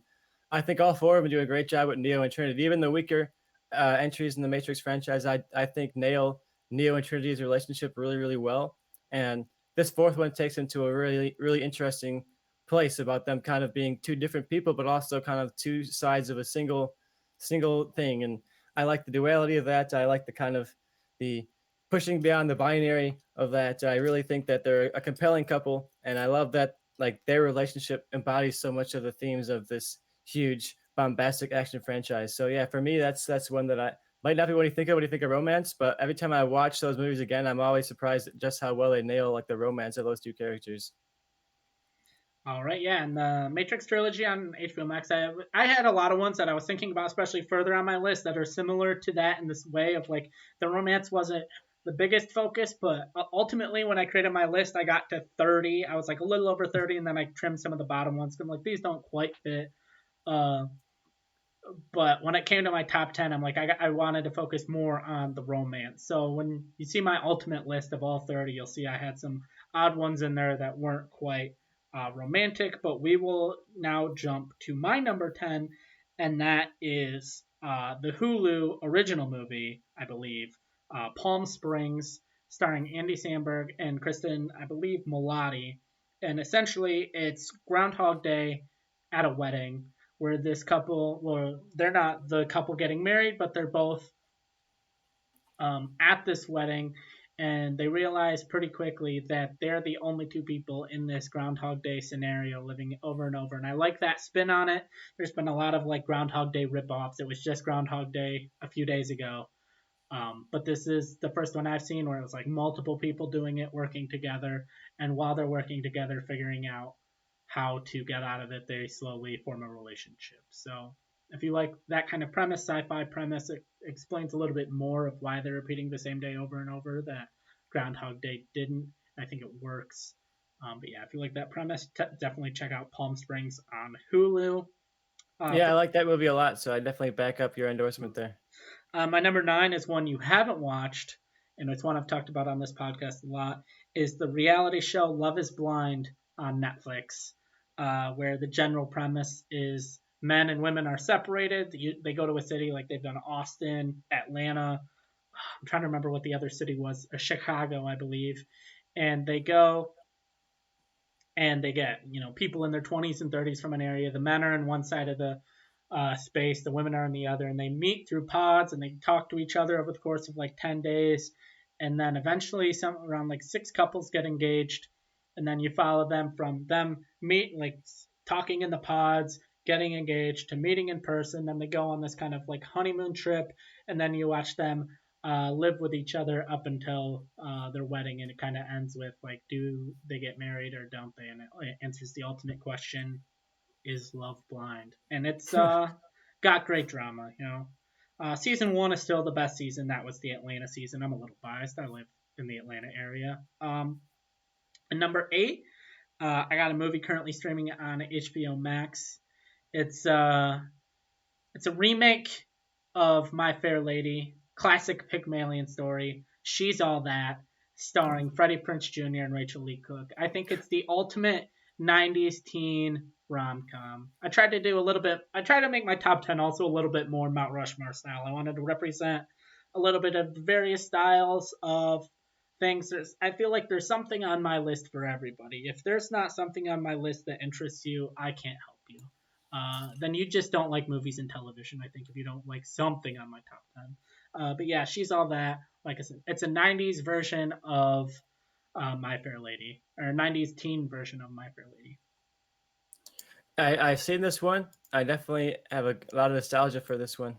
I think all four of them do a great job with Neo and Trinity. Even the weaker entries in the Matrix franchise, I think nail Neo and Trinity's relationship really, really well. And this fourth one takes into a really, really interesting place about them kind of being two different people, but also kind of two sides of a single thing. And I like the duality of that. I like the kind of the pushing beyond the binary of that. I really think that they're a compelling couple, and I love that like their relationship embodies so much of the themes of this huge bombastic action franchise. So yeah, for me, that's one that I might not be what you think of when you think of romance, but every time I watch those movies again, I'm always surprised at just how well they nail like the romance of those two characters. All right, yeah, and the Matrix trilogy on HBO Max. I had a lot of ones that I was thinking about, especially further on my list, that are similar to that in this way of like the romance wasn't the biggest focus, but ultimately when I created my list, I got to 30. I was like a little over 30, and then I trimmed some of the bottom ones. I'm like, these don't quite fit. Uh, but when it came to my top 10, I'm like, I wanted to focus more on the romance. So when you see my ultimate list of all 30, you'll see I had some odd ones in there that weren't quite romantic. But we will now jump to my number 10, and that is the Hulu original movie, I believe, Palm Springs, starring Andy Samberg and Kristen, I believe, Milotti. And essentially, it's Groundhog Day at a wedding where this couple, well, they're not the couple getting married, but they're both at this wedding, and they realize pretty quickly that they're the only two people in this Groundhog Day scenario living over and over. And I like that spin on it. There's been a lot of like Groundhog Day ripoffs. It was just Groundhog Day a few days ago. But this is the first one I've seen where it was like multiple people doing it, working together, and while they're working together, figuring out how to get out of it, they slowly form a relationship. So if you like that kind of premise, sci-fi premise, it explains a little bit more of why they're repeating the same day over and over that Groundhog Day didn't. I think it works. But yeah, if you like that premise, definitely check out Palm Springs on Hulu. Yeah, I like that movie a lot, so I definitely back up your endorsement there. My number 9 is one you haven't watched, and it's one I've talked about on this podcast a lot, is the reality show Love is Blind on Netflix, where the general premise is men and women are separated. They go to a city like they've done Austin, Atlanta. I'm trying to remember what the other city was, Chicago, I believe. And they go and they get people in their 20s and 30s from an area. The men are on one side of the space, the women are on the other, and they meet through pods and they talk to each other over the course of like 10 days, and then eventually some around like 6 couples get engaged, and then you follow them from them meet like talking in the pods, getting engaged, to meeting in person. Then they go on this kind of like honeymoon trip, and then you watch them live with each other up until their wedding, and it kind of ends with like, do they get married or don't they? And it answers the ultimate question: is love blind? And it's got great drama. Season 1 is still the best season. That was the Atlanta season. I'm a little biased. I live in the Atlanta area. And number eight, I got a movie currently streaming on HBO Max. It's it's a remake of My Fair Lady, classic Pygmalion story. She's All That, starring Freddie Prinze Jr. and Rachel Lee Cook. I think it's the ultimate 90s teen rom com. I tried to do a little bit, I tried to make my top 10 also a little bit more Mount Rushmore style. I wanted to represent a little bit of the various styles of things. I feel like there's something on my list for everybody. If there's not something on my list that interests you, I can't help you. Then you just don't like movies and television, I think, if you don't like something on my top 10. But yeah, She's All That. Like I said, it's a 90s version of My Fair Lady, or 90s teen version of My Fair Lady. I've seen this one. I definitely have a lot of nostalgia for this one.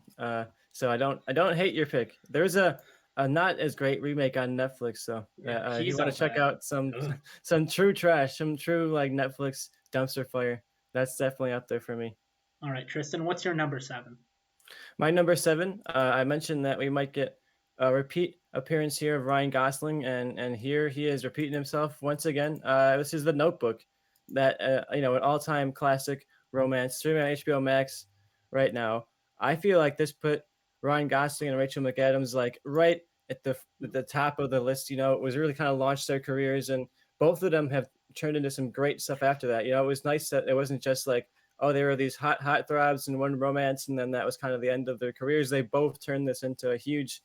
So I don't hate your pick. There's a not as great remake on Netflix. So Yeah, if you He's want All to check That. out some Ugh. some true trash, some true like Netflix dumpster fire, that's definitely up there for me. All right, Tristan, what's your number seven? My number seven, I mentioned that we might get a repeat appearance here of Ryan Gosling, and here he is repeating himself once again. This is The Notebook, that an all-time classic romance streaming on HBO Max right now. I feel like this put Ryan Gosling and Rachel McAdams like right at the top of the list. It was really kind of launched their careers, and both of them have turned into some great stuff after that. It was nice that it wasn't just like, oh, they were these hot throbs in one romance, and then that was kind of the end of their careers. They both turned this into a huge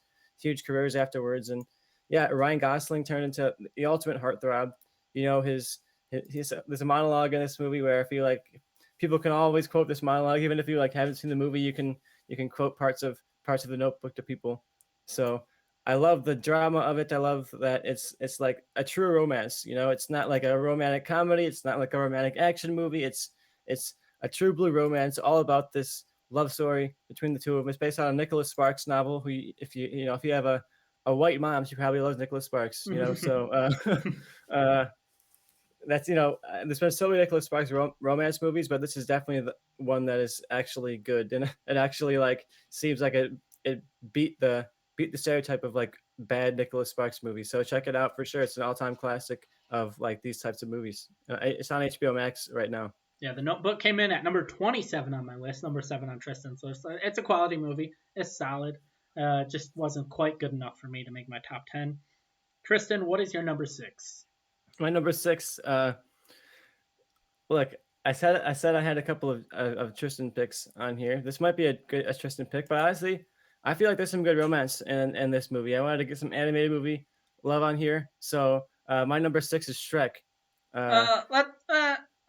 careers afterwards. And yeah, Ryan Gosling turned into the ultimate heartthrob. There's a monologue in this movie where I feel like people can always quote this monologue, even if you like haven't seen the movie. You can quote parts of the Notebook to people. So I love the drama of it. I love that it's like a true romance. It's not like a romantic comedy. It's not like a romantic action movie. It's a true blue romance, all about this love story between the two of them. It's based on a Nicholas Sparks novel. Who, if you have a white mom, she probably loves Nicholas Sparks. So uh, that's there's been so many Nicholas Sparks romance movies, but this is definitely the one that is actually good, and it actually like seems like it beat the stereotype of like bad Nicholas Sparks movies. So check it out for sure. It's an all time classic of like these types of movies. It's on HBO Max right now. Yeah, The Notebook came in at number 27 on my list, number seven on Tristan's list. It's a quality movie. It's solid. Just wasn't quite good enough for me to make my top 10. Tristan, what is your number six? My number six. Look, I said I had a couple of Tristan picks on here. This might be a Tristan pick, but honestly, I feel like there's some good romance in this movie. I wanted to get some animated movie love on here, so my number six is Shrek. Uh, Let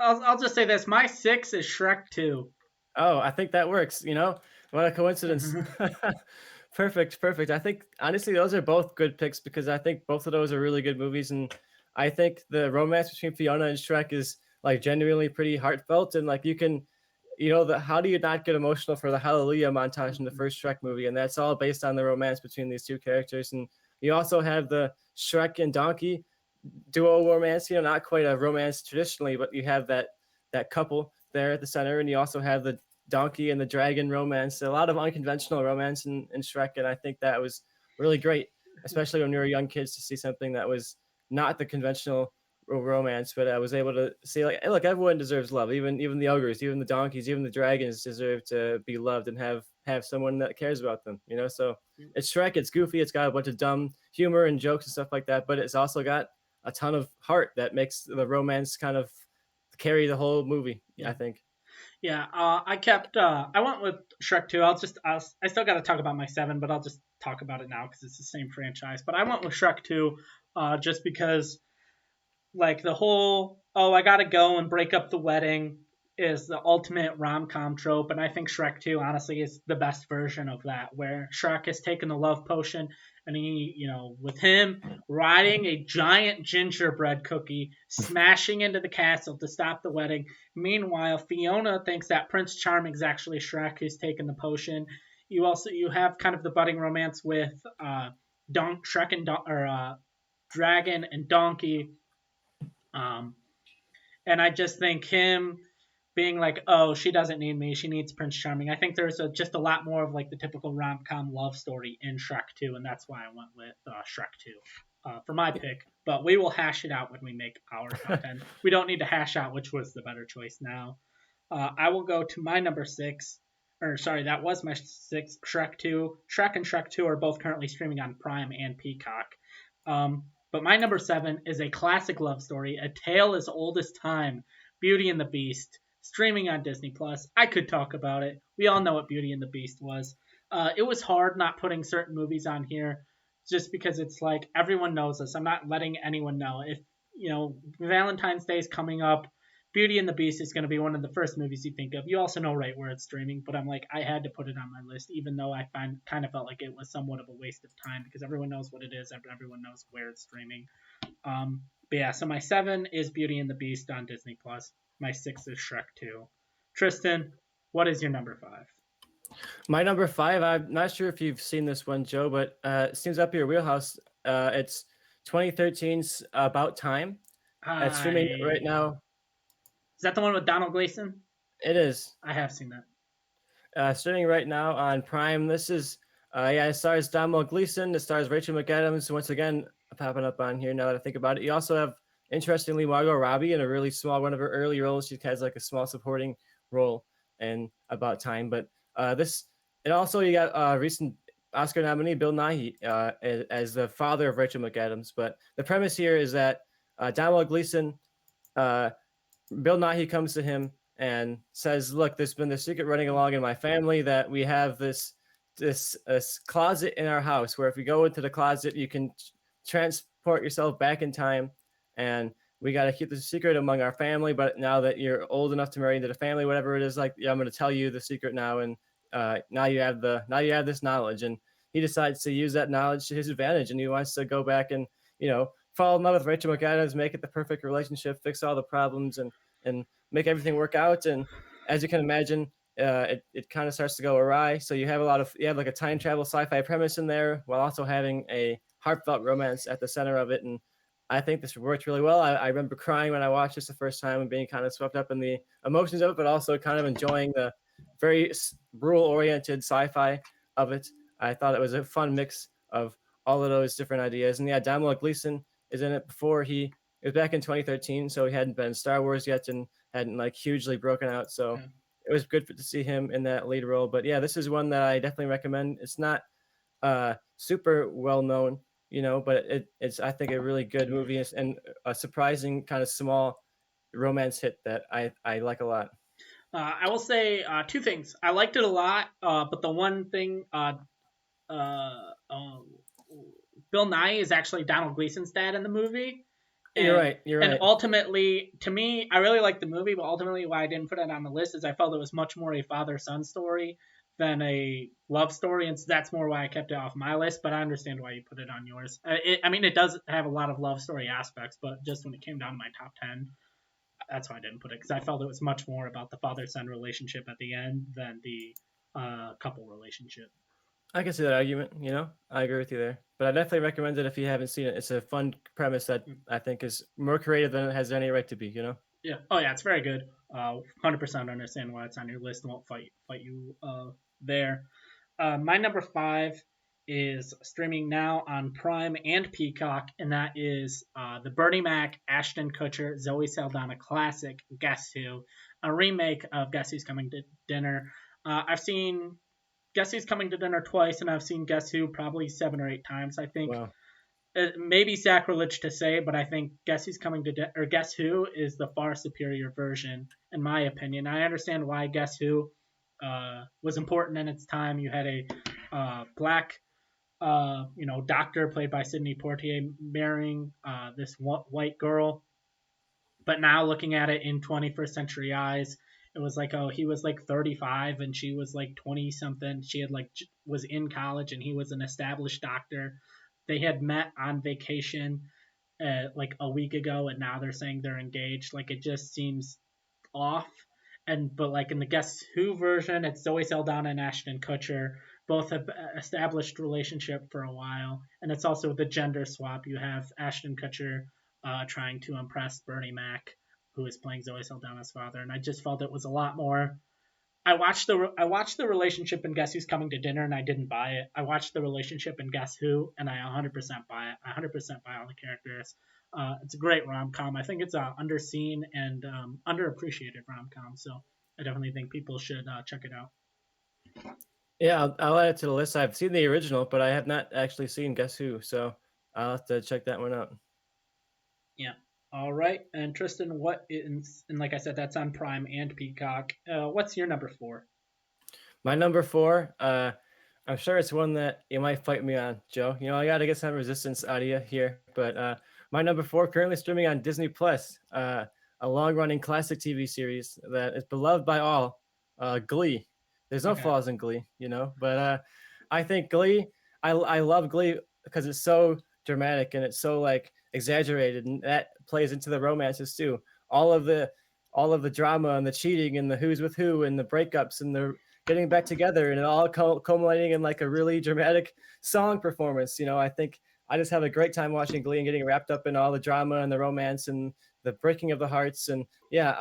I'll just say this. My six is Shrek 2. oh, I think that works. What a coincidence. Perfect. I think honestly those are both good picks because I think both of those are really good movies, and I think the romance between Fiona and Shrek is like genuinely pretty heartfelt, and like you can, how do you not get emotional for the Hallelujah montage in the first Shrek movie, and that's all based on the romance between these two characters, and you also have the Shrek and Donkey duo romance. Not quite a romance traditionally, but you have that couple there at the center, and you also have the donkey and the dragon romance. A lot of unconventional romance in Shrek, and I think that was really great, especially when we were young kids, to see something that was not the conventional romance, but I was able to see like, hey, look, everyone deserves love, even the ogres, even the donkeys, even the dragons deserve to be loved and have someone that cares about them. So it's Shrek. It's goofy. It's got a bunch of dumb humor and jokes and stuff like that, but it's also got a ton of heart that makes the romance kind of carry the whole movie. Yeah. I think. Yeah, I went with Shrek 2. I still got to talk about my seven, but I'll just talk about it now because it's the same franchise. But I went with Shrek 2, just because like the whole I gotta go and break up the wedding is the ultimate rom-com trope, and I think Shrek 2 honestly is the best version of that, where Shrek has taken the love potion and he, with him riding a giant gingerbread cookie, smashing into the castle to stop the wedding. Meanwhile, Fiona thinks that Prince Charming's actually Shrek who's taken the potion. You have kind of the budding romance with Shrek and Dragon and Donkey, um, and I just think him being like, oh, she doesn't need me, she needs Prince Charming. I think there's just a lot more of like the typical rom com love story in Shrek 2, and that's why I went with Shrek 2. for my pick, but we will hash it out when we make our top 10. We don't need to hash out which was the better choice now. I will go to my number six. Or sorry, that was my six. Shrek 2. Shrek and Shrek 2 are both currently streaming on Prime and Peacock. But my number seven is a classic love story, a tale as old as time, Beauty and the Beast, streaming on Disney Plus. I could talk about it. We all know what Beauty and the Beast was. It was hard not putting certain movies on here, just because it's like everyone knows this. I'm not letting anyone know. If Valentine's Day is coming up, Beauty and the Beast is going to be one of the first movies you think of. You also know right where it's streaming, but I'm like, I had to put it on my list, even though I kind of felt like it was somewhat of a waste of time because everyone knows what it is, everyone knows where it's streaming. But yeah, so my seven is Beauty and the Beast on Disney Plus. My six is Shrek 2. Tristan, what is your number five? My number five, I'm not sure if you've seen this one, Joe, but it seems up your wheelhouse. It's 2013's About Time. It's streaming right Is now. that the one with Donald Gleason? It is. I have seen that. Streaming right now on Prime. This is, it stars Donald Gleason. It stars Rachel McAdams. Once again, popping up on here now that I think about it. You also have, interestingly, Margot Robbie in a really small, one of her early roles. She has like a small supporting role in About Time. But and also you got recent Oscar nominee Bill Nighy as the father of Rachel McAdams. But the premise here is that Donald Gleason, Bill Nighy comes to him and says, "Look, there's been this secret running along in my family that we have this closet in our house where if you go into the closet, you can transport yourself back in time, and we got to keep the secret among our family. But now that you're old enough to marry into the family, whatever it is, like I'm going to tell you the secret now, and now you have this knowledge." And he decides to use that knowledge to his advantage, and he wants to go back and fall in love with Rachel McAdams, make it the perfect relationship, fix all the problems, and make everything work out. And as you can imagine, it kind of starts to go awry. So you have like a time travel sci-fi premise in there while also having a heartfelt romance at the center of it. And I think this worked really well. I remember crying when I watched this the first time and being kind of swept up in the emotions of it, but also kind of enjoying the very rural-oriented sci-fi of it. I thought it was a fun mix of all of those different ideas. And yeah, Domhnall Gleeson is in it before it was back in 2013, so he hadn't been in Star Wars yet and hadn't like hugely broken out. So it was good to see him in that lead role. But yeah, this is one that I definitely recommend. It's not super well known, but it's I think a really good movie and a surprising kind of small romance hit that I like a lot. I will say two things. I liked it a lot, but the one thing, Bill Nighy is actually Donald Gleason's dad in the movie. And, you're right. And ultimately, to me, I really liked the movie, but ultimately why I didn't put it on the list is I felt it was much more a father-son story than a love story, and so that's more why I kept it off my list, but I understand why you put it on yours. It does have a lot of love story aspects, but just when it came down to my top 10, that's why I didn't put it, because I felt it was much more about the father-son relationship at the end than the couple relationship. I can see that argument, I agree with you there. But I definitely recommend it if you haven't seen it. It's a fun premise that I think is more creative than it has any right to be, Yeah. Oh, yeah, it's very good. 100% understand why it's on your list and won't fight you there. My number five is streaming now on Prime and Peacock, and that is the Bernie Mac, Ashton Kutcher, Zoe Saldana classic, Guess Who, a remake of Guess Who's Coming to Dinner. I've seen Guess Who's Coming to Dinner twice, and I've seen Guess Who probably 7 or 8 times. I think it may be sacrilege to say, but I think Guess Who's Coming to Dinner, or Guess Who is the far superior version, in my opinion. I understand why Guess Who was important in its time. You had a black, doctor played by Sidney Poitier marrying this white girl. But now looking at it in 21st century eyes, it was like, oh, he was like 35 and she was like 20 something. She had was in college and he was an established doctor. They had met on vacation like a week ago, and now they're saying they're engaged. Like, it just seems off. But like in the Guess Who version, it's Zoe Saldana and Ashton Kutcher. Both have established relationship for a while, and it's also the gender swap. You have Ashton Kutcher trying to impress Bernie Mac, who is playing Zoe Saldana's father, and I just felt it was a lot more I watched the relationship in Guess Who's Coming to Dinner, and I didn't buy it. I watched the relationship in Guess Who, and I 100% buy it. I 100% buy all the characters. It's a great rom com. I think it's a underseen and underappreciated rom com. So I definitely think people should check it out. Yeah, I'll add it to the list. I've seen the original, but I have not actually seen Guess Who, so I'll have to check that one out. Yeah. All right. And Tristan, what is, and like I said, that's on Prime and Peacock. What's your number four? My number four, I'm sure it's one that you might fight me on, Joe. I got to get some resistance out of you here, but my number four currently streaming on Disney Plus, a long-running classic TV series that is beloved by all, Glee. There's no Okay. flaws in Glee, but I think Glee. I love Glee because it's so dramatic and it's so like exaggerated, and that plays into the romances too. All of the all of the drama and the cheating and the who's with who and the breakups and the getting back together and it all culminating in like a really dramatic song performance. I think I just have a great time watching Glee and getting wrapped up in all the drama and the romance and the breaking of the hearts. And yeah,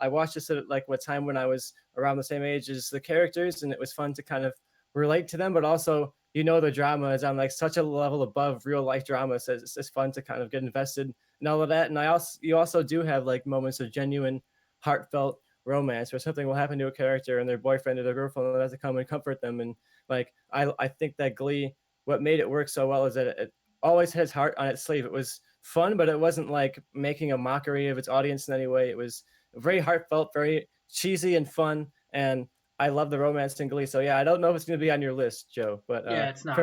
I watched this at like what time when I was around the same age as the characters, and it was fun to kind of relate to them, but also the drama is on like such a level above real life drama, so it's fun to kind of get invested in all of that. And you also do have like moments of genuine heartfelt romance where something will happen to a character and their boyfriend or their girlfriend will have to come and comfort them. And like I think that Glee, what made it work so well is that it always had its heart on its sleeve. It was fun, but it wasn't like making a mockery of its audience in any way. It was very heartfelt, very cheesy and fun. And I love the romance in Glee. So yeah, I don't know if it's going to be on your list, Joe, but Yeah, it's not.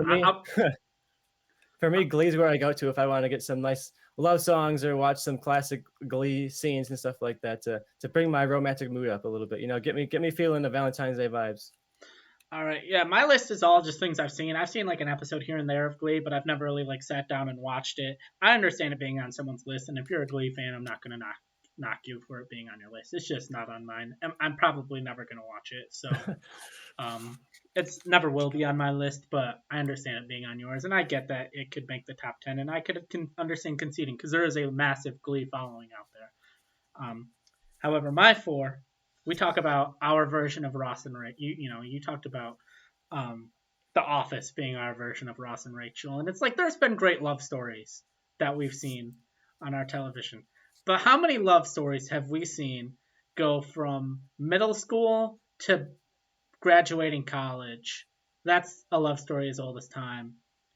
for me, Glee's where I go to if I want to get some nice love songs or watch some classic Glee scenes and stuff like that to bring my romantic mood up a little bit. Get me feeling the Valentine's Day vibes. All right. Yeah, my list is all just things I've seen. I've seen like an episode here and there of Glee, but I've never really like sat down and watched it. I understand it being on someone's list, and if you're a Glee fan, I'm not gonna knock you for it being on your list. It's just not on mine. I'm probably never gonna watch it, so it's never will be on my list. But I understand it being on yours, and I get that it could make the top 10, and I could understand conceding because there is a massive Glee following out there. However, my four, we talk about our version of Ross and Rachel. You talked about The Office being our version of Ross and Rachel, and it's like there's been great love stories that we've seen on our television, but how many love stories have we seen go from middle school to graduating college? That's a love story as old as time,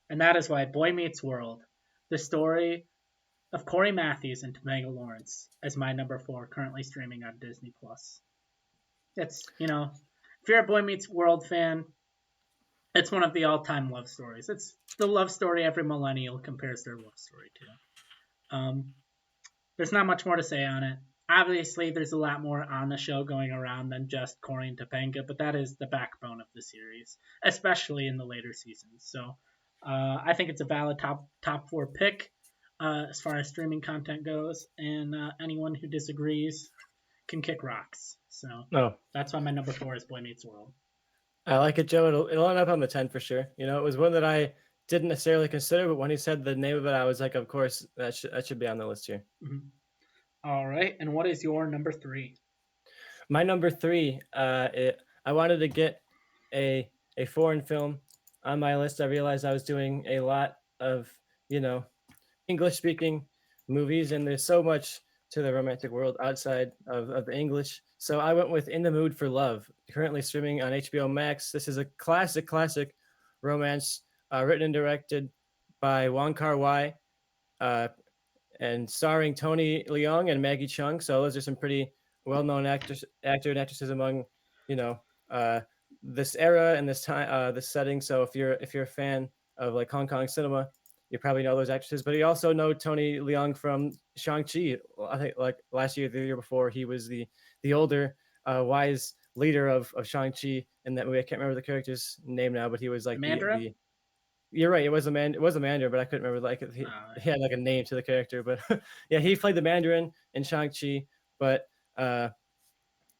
and that is why Boy Meets World, the story of Corey Matthews and Tomago Lawrence, as my number four, currently streaming on Disney Plus. It's if you're a Boy Meets World fan, it's one of the all-time love stories. It's the love story every millennial compares their love story to. There's not much more to say on it. Obviously, there's a lot more on the show going around than just Corey and Topanga, but that is the backbone of the series, especially in the later seasons. So I think it's a valid top four pick as far as streaming content goes, and anyone who disagrees can kick rocks. So No, that's why my number four is Boy Meets World. I like it, Joe. It'll end up on the 10 for sure. It was one that I didn't necessarily consider, but when he said the name of it, I was like, of course, that should be on the list here. Mm-hmm. All right, and what is your number three? My number three, I wanted to get a foreign film on my list. I realized I was doing a lot of English speaking movies, and there's so much to the romantic world outside of the English. So I went with In the Mood for Love, currently streaming on HBO Max. This is a classic romance, written and directed by Wong Kar-wai, uh, and starring Tony Leung and Maggie Chung. So those are some pretty well-known actor and actresses among you know uh, this era and this time, this setting. So if you're a fan of like Hong Kong cinema, you probably know those actresses. But you also know Tony Leung from Shang-Chi. I think like last year, the year before, he was the older, wise leader of Shang-Chi in that movie. I can't remember the character's name now, but he was The like Mandarin? the you're right. It was a man. It was a Mandarin, but I couldn't remember. Like he had like a name to the character. But yeah, he played the Mandarin in Shang Chi. But uh,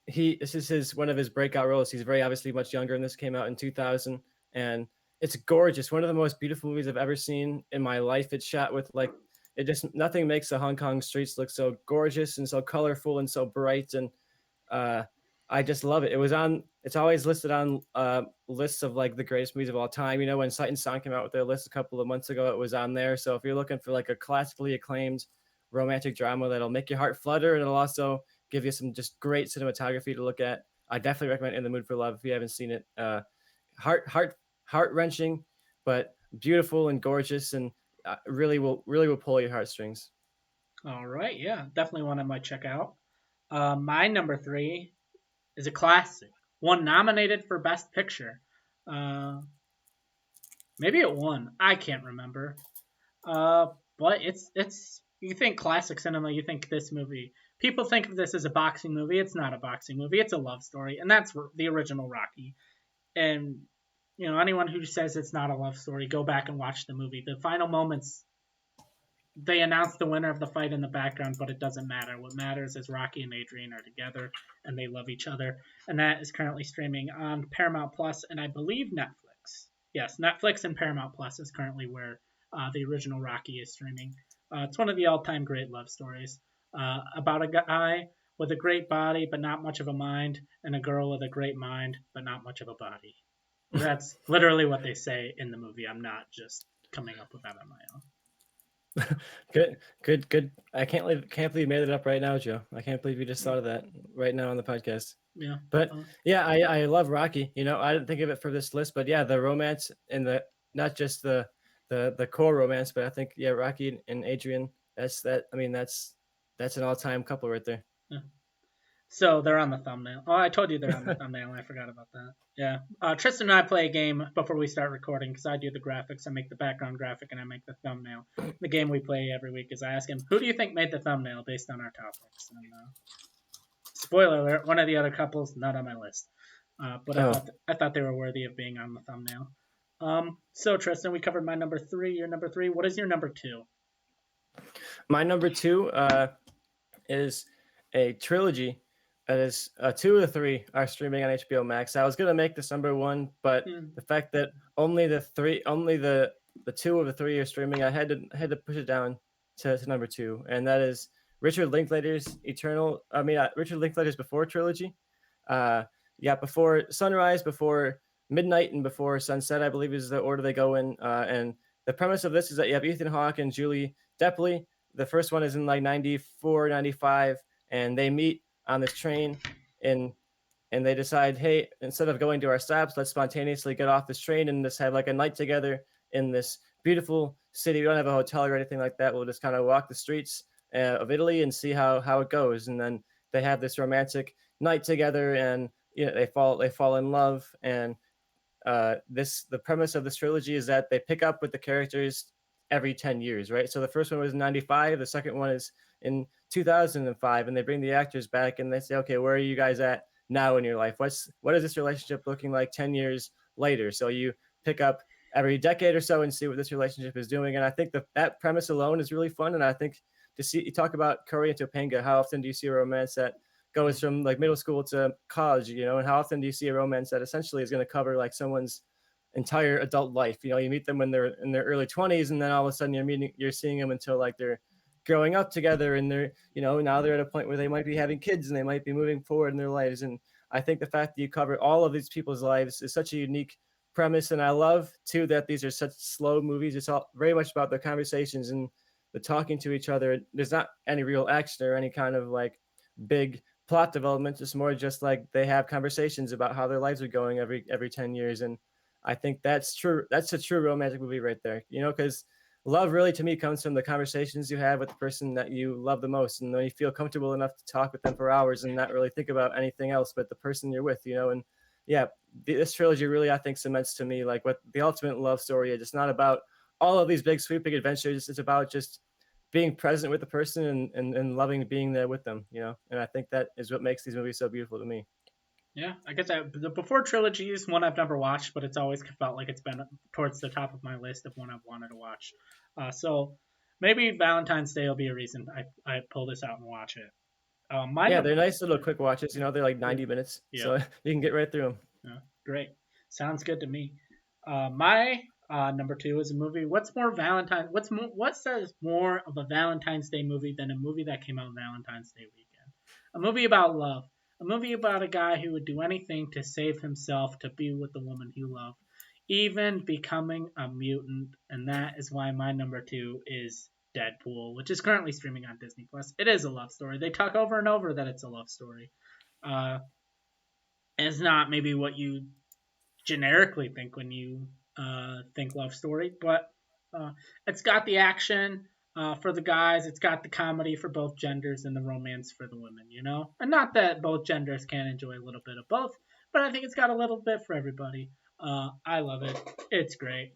this is his one of his breakout roles. He's very obviously much younger, and this came out in 2000, and it's gorgeous. One of the most beautiful movies I've ever seen in my life. It's shot with like it just nothing makes the Hong Kong streets look so gorgeous and so colorful and so bright. And uh, I just love it. It was on. It's always listed on lists of like the greatest movies of all time. You know, when Sight and Sound came out with their list a couple of months ago, it was on there. So if you're looking for like a classically acclaimed romantic drama that'll make your heart flutter and it'll also give you some just great cinematography to look at, I definitely recommend In the Mood for Love if you haven't seen it. Heart wrenching, but beautiful and gorgeous, and really will pull your heartstrings. All right, yeah, definitely one I might check out. My number three is a classic, one nominated for Best Picture. Uh, Maybe it won. I can't remember. But it's you think classic cinema, you think this movie. People think of this as a boxing movie. It's not a boxing movie. It's a love story, and that's the original Rocky. And anyone who says it's not a love story, go back and watch the movie. The final moments, they announce the winner of the fight in the background, but it doesn't matter. What matters is Rocky and Adrian are together and they love each other. And that is currently streaming on Paramount Plus and I believe Netflix. Yes, Netflix and Paramount Plus is currently where the original Rocky is streaming. It's one of the all-time great love stories about a guy with a great body but not much of a mind, and a girl with a great mind but not much of a body. That's literally what they say in the movie. I'm not just coming up with that on my own. Good. I can't believe you made it up right now, Joe. I can't believe you just thought of that right now on the podcast. Yeah. But yeah, I love Rocky. You know, I didn't think of it for this list, but yeah, the romance and the not just the core romance, but I think yeah, Rocky and Adrian. That's that. I mean, that's an all-time couple right there. Yeah. So they're on the thumbnail. Oh, I told you they're on the thumbnail. I forgot about that. Yeah. Tristan and I play a game before we start recording because I do the graphics. I make the background graphic and I make the thumbnail. The game we play every week is I ask him, who do you think made the thumbnail based on our topics? And spoiler alert, one of the other couples, not on my list. But I thought they were worthy of being on the thumbnail. So Tristan, we covered my number three, your number three. What is your number two? My number two is a trilogy. That is two of the three are streaming on HBO Max. I was gonna make this number one, but the fact that only the two of the three are streaming, I had to push it down to number two, and that is Richard Linklater's Richard Linklater's Before trilogy. Before sunrise, before midnight, and before sunset, I believe is the order they go in. And the premise of this is that you have Ethan Hawke and Julie Depley. The first one is in like 94, 95, and they meet on this train and they decide, hey, instead of going to our stops, let's spontaneously get off this train and just have like a night together in this beautiful city. We don't have a hotel or anything like that. We'll just kind of walk the streets of Italy and see how it goes. And then they have this romantic night together, and they fall in love. And the premise of this trilogy is that they pick up with the characters every 10 years, right? So the first one was in 95, the second one is in 2005, and they bring the actors back and they say, okay, where are you guys at now in your life? What is this relationship looking like 10 years later? So you pick up every decade or so and see what this relationship is doing. And I think that premise alone is really fun. And I think you talk about Curry and Topanga, how often do you see a romance that goes from like middle school to college, and how often do you see a romance that essentially is going to cover like someone's entire adult life? You meet them when they're in their early 20s, and then all of a sudden you're seeing them until like they're growing up together, and they're now they're at a point where they might be having kids and they might be moving forward in their lives. And I think the fact that you cover all of these people's lives is such a unique premise. And I love too that these are such slow movies. It's all very much about the conversations and the talking to each other. There's not any real action or any kind of like big plot development. It's more just like they have conversations about how their lives are going every 10 years. And I think that's true. That's a true romantic movie right there, because love really to me comes from the conversations you have with the person that you love the most. And then you feel comfortable enough to talk with them for hours and not really think about anything else but the person you're with, and yeah, this trilogy really, I think, cements to me like what the ultimate love story is. It's not about all of these big sweeping adventures. It's about just being present with the person and loving being there with them, and I think that is what makes these movies so beautiful to me. Yeah, I guess the Before trilogy is one I've never watched, but it's always felt like it's been towards the top of my list of one I've wanted to watch. So maybe Valentine's Day will be a reason I pull this out and watch it. They're nice little quick watches. They're like 90 minutes, so you can get right through them. Yeah, great. Sounds good to me. My number two is a movie. What says more of a Valentine's Day movie than a movie that came out Valentine's Day weekend? A movie about love. A movie about a guy who would do anything to save himself to be with the woman he loved, even becoming a mutant. And that is why my number two is Deadpool, which is currently streaming on Disney Plus. It is a love story. They talk over and over that it's a love story. Uh, it's not maybe what you generically think when you think love story, but uh, it's got the action for the guys, it's got the comedy for both genders, and the romance for the women, you know? And not that both genders can't enjoy a little bit of both, but I think it's got a little bit for everybody. I love it. It's great.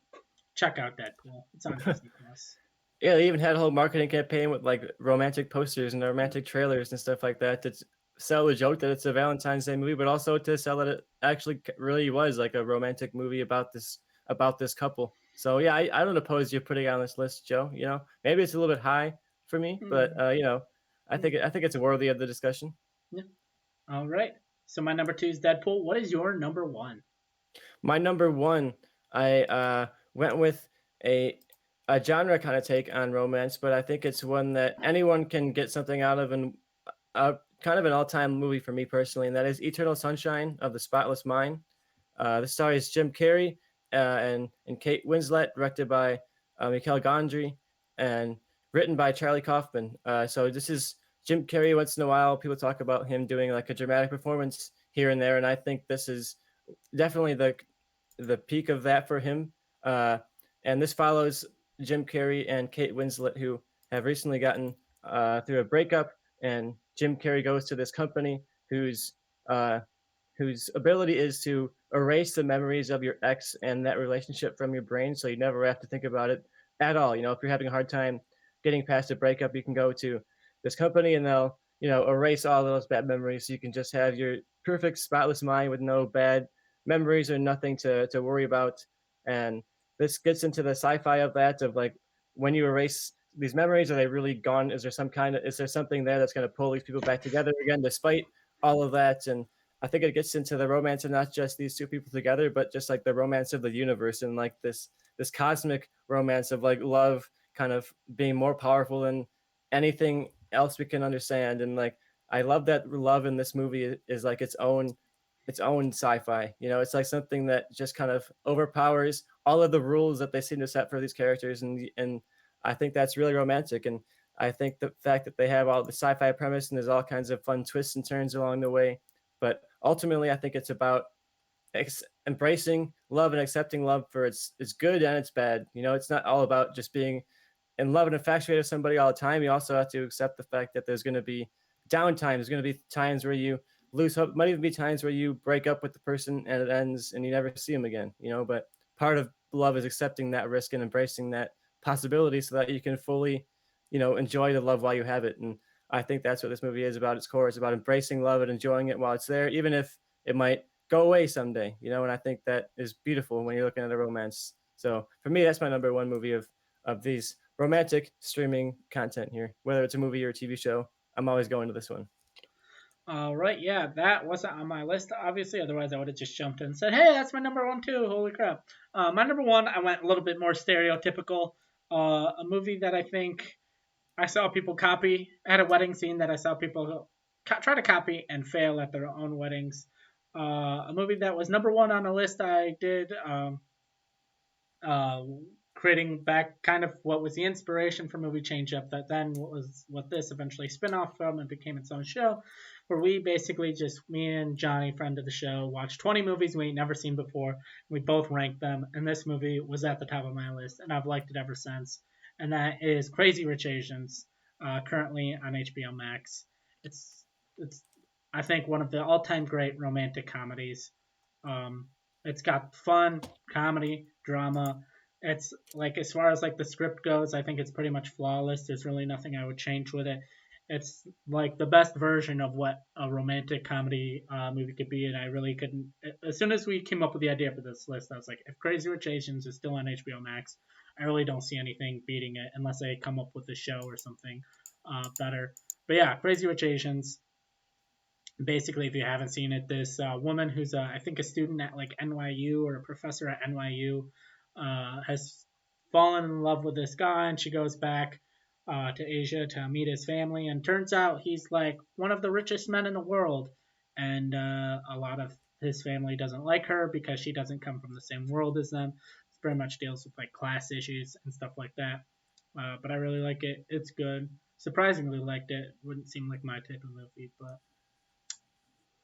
Check out Deadpool. It's on Disney Plus. Yeah, they even had a whole marketing campaign with like romantic posters and romantic trailers and stuff like that to sell the joke that it's a Valentine's Day movie, but also to sell that it actually really was like a romantic movie about this couple. So yeah, I don't oppose you putting it on this list, Joe. You know, maybe it's a little bit high for me, but Mm, you know, mm, I think it's worthy of the discussion. yeah. All right. So my number two is Deadpool. What is your number one? My number one, I went with a a genre kind of take on romance, but I think it's one that anyone can get something out of, and kind of an all-time movie for me personally, and that is Eternal Sunshine of the Spotless Mind. The stars Jim Carrey and Kate Winslet, directed by Michael Gondry, and written by Charlie Kaufman. So this is Jim Carrey. Once in a while, people talk about him doing like a dramatic performance here and there, and I think this is definitely the peak of that for him. Uh, and this follows Jim Carrey and Kate Winslet, who have recently gotten through a breakup, and Jim Carrey goes to this company uh, whose ability is to erase the memories of your ex and that relationship from your brain, so you never have to think about it at all. You know, if you're having a hard time getting past a breakup, you can go to this company and they'll erase all those bad memories, so you can just have your perfect spotless mind with no bad memories or nothing to worry about. And this gets into the sci-fi of that, of like, when you erase these memories, are they really gone? Is there something there that's going to pull these people back together again despite all of that? And I think it gets into the romance of not just these two people together, but just like the romance of the universe, and like this cosmic romance of like love kind of being more powerful than anything else we can understand. And like, I love that love in this movie is like its own sci-fi. You know, it's like something that just kind of overpowers all of the rules that they seem to set for these characters, and I think that's really romantic. And I think the fact that they have all the sci-fi premise and there's all kinds of fun twists and turns along the way, but ultimately I think it's about embracing love and accepting love for its good and its bad. You know, it's not all about just being in love and infatuated with somebody all the time. You also have to accept the fact that there's going to be downtime. There's going to be times where you lose hope. Might even be times where you break up with the person and it ends and you never see them again. You know, but part of love is accepting that risk and embracing that possibility so that you can fully, enjoy the love while you have it. And I think that's what this movie is about. Its core. It's about embracing love and enjoying it while it's there, even if it might go away someday. You know, and I think that is beautiful when you're looking at a romance. So for me, that's my number one movie of these romantic streaming content here. Whether it's a movie or a TV show, I'm always going to this one. All right, yeah, that wasn't on my list, obviously. Otherwise, I would have just jumped in and said, "Hey, that's my number one too." Holy crap! My number one, I went a little bit more stereotypical. A movie that I think I saw people copy. I had a wedding scene that I saw people try to copy and fail at their own weddings. A movie that was number one on a list I did. Uh, Creating back kind of what was the inspiration for movie change up that then was what this eventually spin off from and became its own show, where we basically just, me and Johnny, friend of the show, watched 20 movies we ain't never seen before. We both ranked them, and this movie was at the top of my list, and I've liked it ever since. And that is Crazy Rich Asians, currently on HBO Max. It's I think one of the all-time great romantic comedies. Um, it's got fun, comedy, drama. It's like, as far as like the script goes, I think it's pretty much flawless. There's really nothing I would change with it. It's like the best version of what a romantic comedy movie could be, and I really couldn't. As soon as we came up with the idea for this list, I was like, if Crazy Rich Asians is still on HBO Max, I really don't see anything beating it unless they come up with a show or something better. But yeah, Crazy Rich Asians, basically, if you haven't seen it, this woman who's I think a student at like NYU or a professor at NYU has fallen in love with this guy, and she goes back to Asia to meet his family, and turns out he's like one of the richest men in the world, and a lot of his family doesn't like her because she doesn't come from the same world as them. It very much deals with like class issues and stuff like that. But I really like it. It's good. Surprisingly liked it. Wouldn't seem like my type of movie, but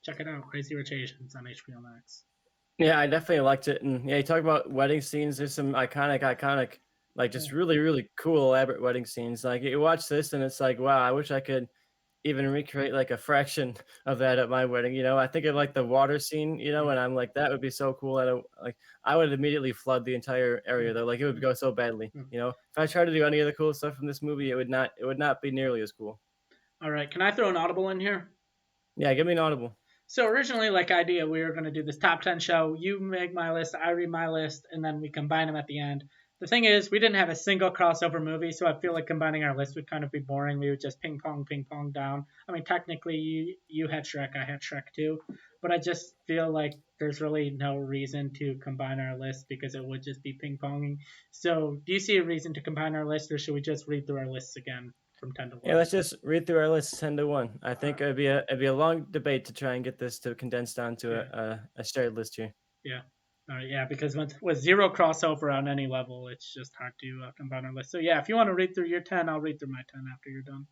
check it out. Crazy Rich Asians on HBO Max. Yeah, I definitely liked it. And yeah, you talk about wedding scenes. There's some iconic, like Yeah. just really, really cool, elaborate wedding scenes. Like you watch this and it's like, wow, I wish I could even recreate like a fraction of that at my wedding. I think of like the water scene, Yeah. and I'm like, that would be so cool. I would immediately flood the entire Yeah. area though. Like it would go so badly. Yeah. If I tried to do any of the cool stuff from this movie, it would not be nearly as cool. All right. Can I throw an audible in here? Yeah, give me an audible. So originally, like idea, we were going to do this top 10 show. You make my list, I read my list, and then we combine them at the end. The thing is, we didn't have a single crossover movie, so I feel like combining our list would kind of be boring. We would just ping pong down. I mean, technically, you had Shrek, I had Shrek too, but I just feel like there's really no reason to combine our list because it would just be ping ponging. So, do you see a reason to combine our list, or should we just read through our lists again from 10 to Yeah, 1? let's just read through our list 10-1. I All think right. it'd be a long debate to try and get this to condense down to Yeah. a shared list here. Yeah. All right. Yeah, because with zero crossover on any level, it's just hard to combine our list. So yeah, if you want to read through your 10, I'll read through my 10 after you're done.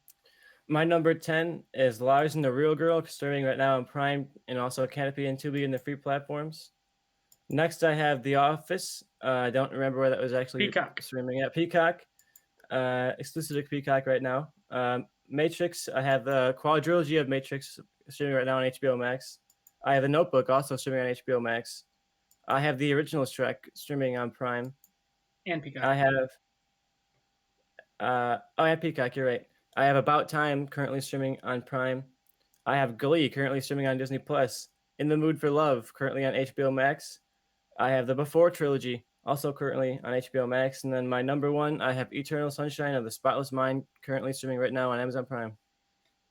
My number 10 is Lars and the Real Girl, starting right now on Prime and also Canopy and Tubi in the free platforms. Next, I have The Office. I don't remember where that was actually Peacock. streaming at. Peacock, exclusive to Peacock right now. Matrix, I have the quadrilogy of Matrix streaming right now on HBO Max. I have The Notebook also streaming on HBO Max. I have the original Shrek streaming on Prime. And Peacock. I have, yeah, Peacock, you're right. I have About Time currently streaming on Prime. I have Glee currently streaming on Disney Plus. In the Mood for Love currently on HBO Max. I have the Before trilogy also currently on HBO Max, and then my number one, I have Eternal Sunshine of the Spotless Mind currently streaming right now on Amazon Prime.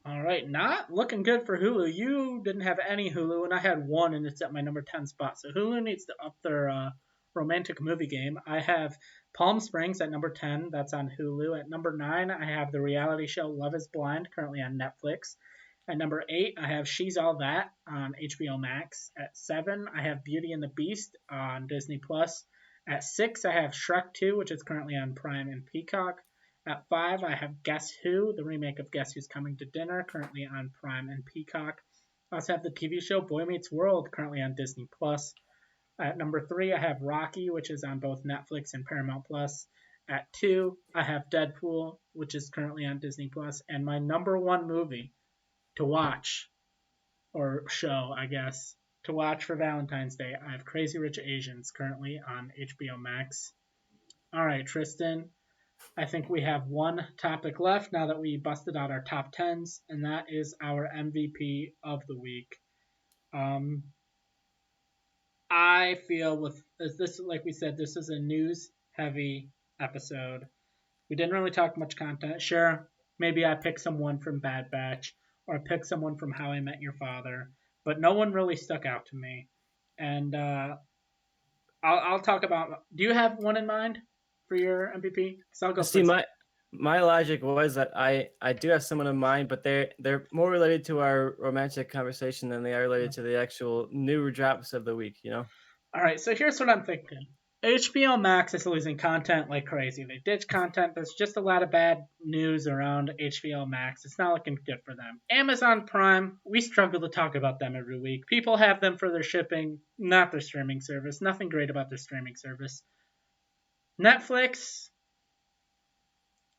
All right. Not looking good for Hulu. You didn't have any Hulu, and I had one, and it's at my number 10 spot. So Hulu needs to up their romantic movie game. I have Palm Springs at number 10. That's on Hulu. At number 9, I have the reality show Love is Blind, currently on Netflix. At number 8, I have She's All That on HBO Max. At 7, I have Beauty and the Beast on Disney Plus. At 6, I have Shrek 2, which is currently on Prime and Peacock. At 5, I have Guess Who, the remake of Guess Who's Coming to Dinner, currently on Prime and Peacock. I also have the TV show Boy Meets World, currently on Disney Plus. At number 3, I have Rocky, which is on both Netflix and Paramount Plus. At 2, I have Deadpool, which is currently on Disney Plus. And my number one movie to watch, or show, I guess, to watch for Valentine's Day, I have Crazy Rich Asians currently on HBO Max. All right, Tristan, I think we have one topic left now that we busted out our top 10s, and that is our MVP of the week. I feel with this, like we said, this is a news heavy episode. We didn't really talk much content. Sure, maybe I picked someone from Bad Batch or I picked someone from How I Met Your Father, but no one really stuck out to me. And I'll talk about. Do you have one in mind for your MVP? So I'll go See, first. my logic was that I do have someone in mind, but they're more related to our romantic conversation than they are related to the actual new drops of the week. All right, so here's what I'm thinking. HBO Max is losing content like crazy. They ditch content. There's just a lot of bad news around HBO Max. It's not looking good for them. Amazon Prime, we struggle to talk about them every week. People have them for their shipping, not their streaming service. Nothing great about their streaming service. Netflix,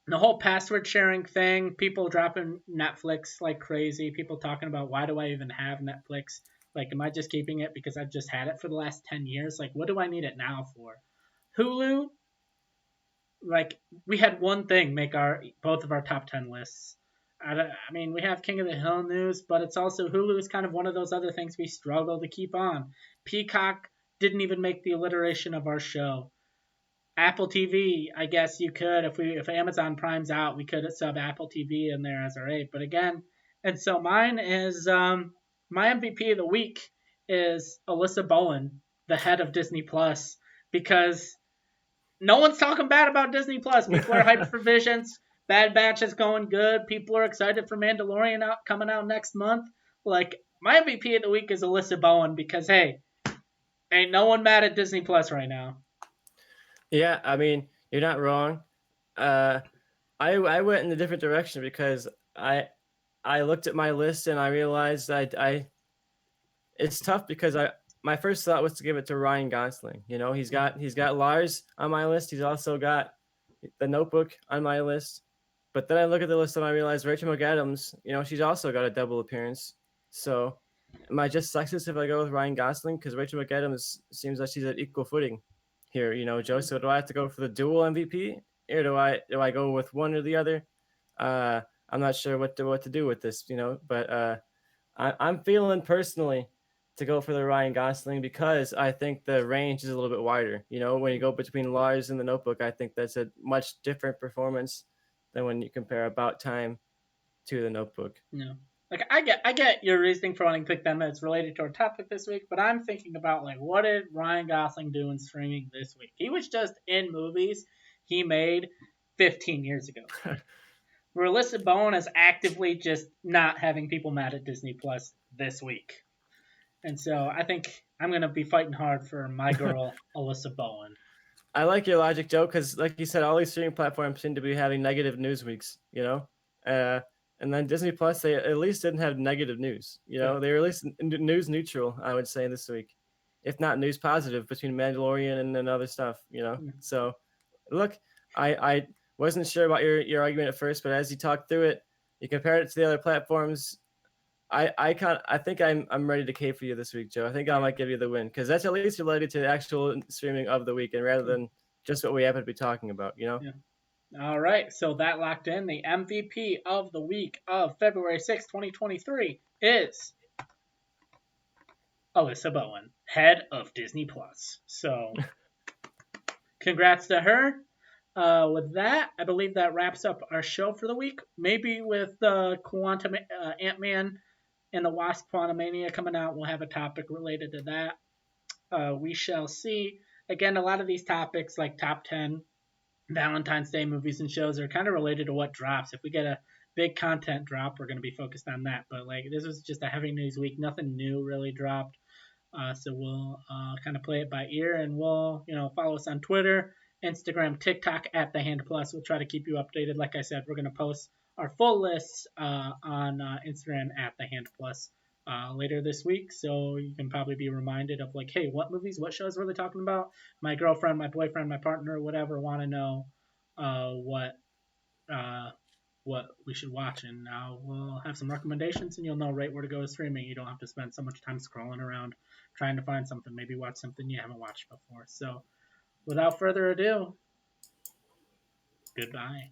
the whole password sharing thing, people dropping Netflix like crazy, people talking about why do I even have Netflix? Like, am I just keeping it because I've just had it for the last 10 years? Like, what do I need it now for? Hulu, like, we had one thing make both of our top 10 lists. I mean, we have King of the Hill news, but it's also Hulu is kind of one of those other things we struggle to keep on. Peacock didn't even make the alliteration of our show. Apple TV, I guess you could if Amazon Prime's out, we could sub Apple TV in there as our 8. But again, and so mine is my MVP of the week is Alyssa Bowen, the head of Disney Plus, because no one's talking bad about Disney Plus. People are hyped for Visions. Bad Batch is going good. People are excited for Mandalorian coming out next month. Like, my MVP of the week is Alyssa Bowen because hey, ain't no one mad at Disney Plus right now. Yeah, I mean, you're not wrong. Uh, I went in a different direction because I looked at my list and I realized I it's tough because I my first thought was to give it to Ryan Gosling. You know, he's got Lars on my list. He's also got The Notebook on my list. But then I look at the list and I realize Rachel McAdams, you know, she's also got a double appearance. So am I just sexist if I go with Ryan Gosling? Because Rachel McAdams seems like she's at equal footing here, you know, Joe. So do I have to go for the dual MVP? Or do I go with one or the other? Uh, I'm not sure what to do with this, you know, but I'm feeling personally to go for the Ryan Gosling because I think the range is a little bit wider. You know, when you go between Lars and The Notebook, I think that's a much different performance than when you compare About Time to The Notebook. No. Like I get your reasoning for wanting to pick them as related to our topic this week, but I'm thinking about like what did Ryan Gosling do in streaming this week? He was just in movies he made 15 years ago. Where Alyssa Bowen is actively just not having people mad at Disney Plus this week. And so I think I'm gonna be fighting hard for my girl Alyssa Bowen. I like your logic, Joe, because like you said, all these streaming platforms seem to be having negative news weeks. You know, uh, and then Disney Plus, they at least didn't have negative news. You Yeah. know, they were at least news neutral. I would say this week, if not news positive between Mandalorian and other stuff. You know, Yeah. so look, I wasn't sure about your argument at first, but as you talked through it, you compared it to the other platforms. I think I'm ready to cave for you this week, Joe. I think I might give you the win because that's at least related to the actual streaming of the week and rather than just what we happen to be talking about. You know. Yeah. All right, so that locked in. The MVP of the week of February 6th, 2023 is Alyssa Bowen, head of Disney Plus. So congrats to her. With that, I believe that wraps up our show for the week. Maybe with the Quantum Ant-Man and the Wasp Quantumania coming out, we'll have a topic related to that. We shall see. Again, a lot of these topics, like top 10 Valentine's Day movies and shows, are kind of related to what drops. If we get a big content drop, we're going to be focused on that. But like this was just a heavy news week. Nothing new really dropped. So we'll kind of play it by ear, and we'll follow us on Twitter, Instagram, TikTok at the Hand Plus. We'll try to keep you updated. Like I said, we're going to post our full lists on Instagram at the Hand Plus later this week, so you can probably be reminded of like, hey, what movies, what shows were they talking about? My girlfriend, my boyfriend, my partner, whatever, want to know what uh, what we should watch, and now we'll have some recommendations, and you'll know right where to go to streaming. You don't have to spend so much time scrolling around trying to find something. Maybe watch something you haven't watched before. So, without further ado, goodbye.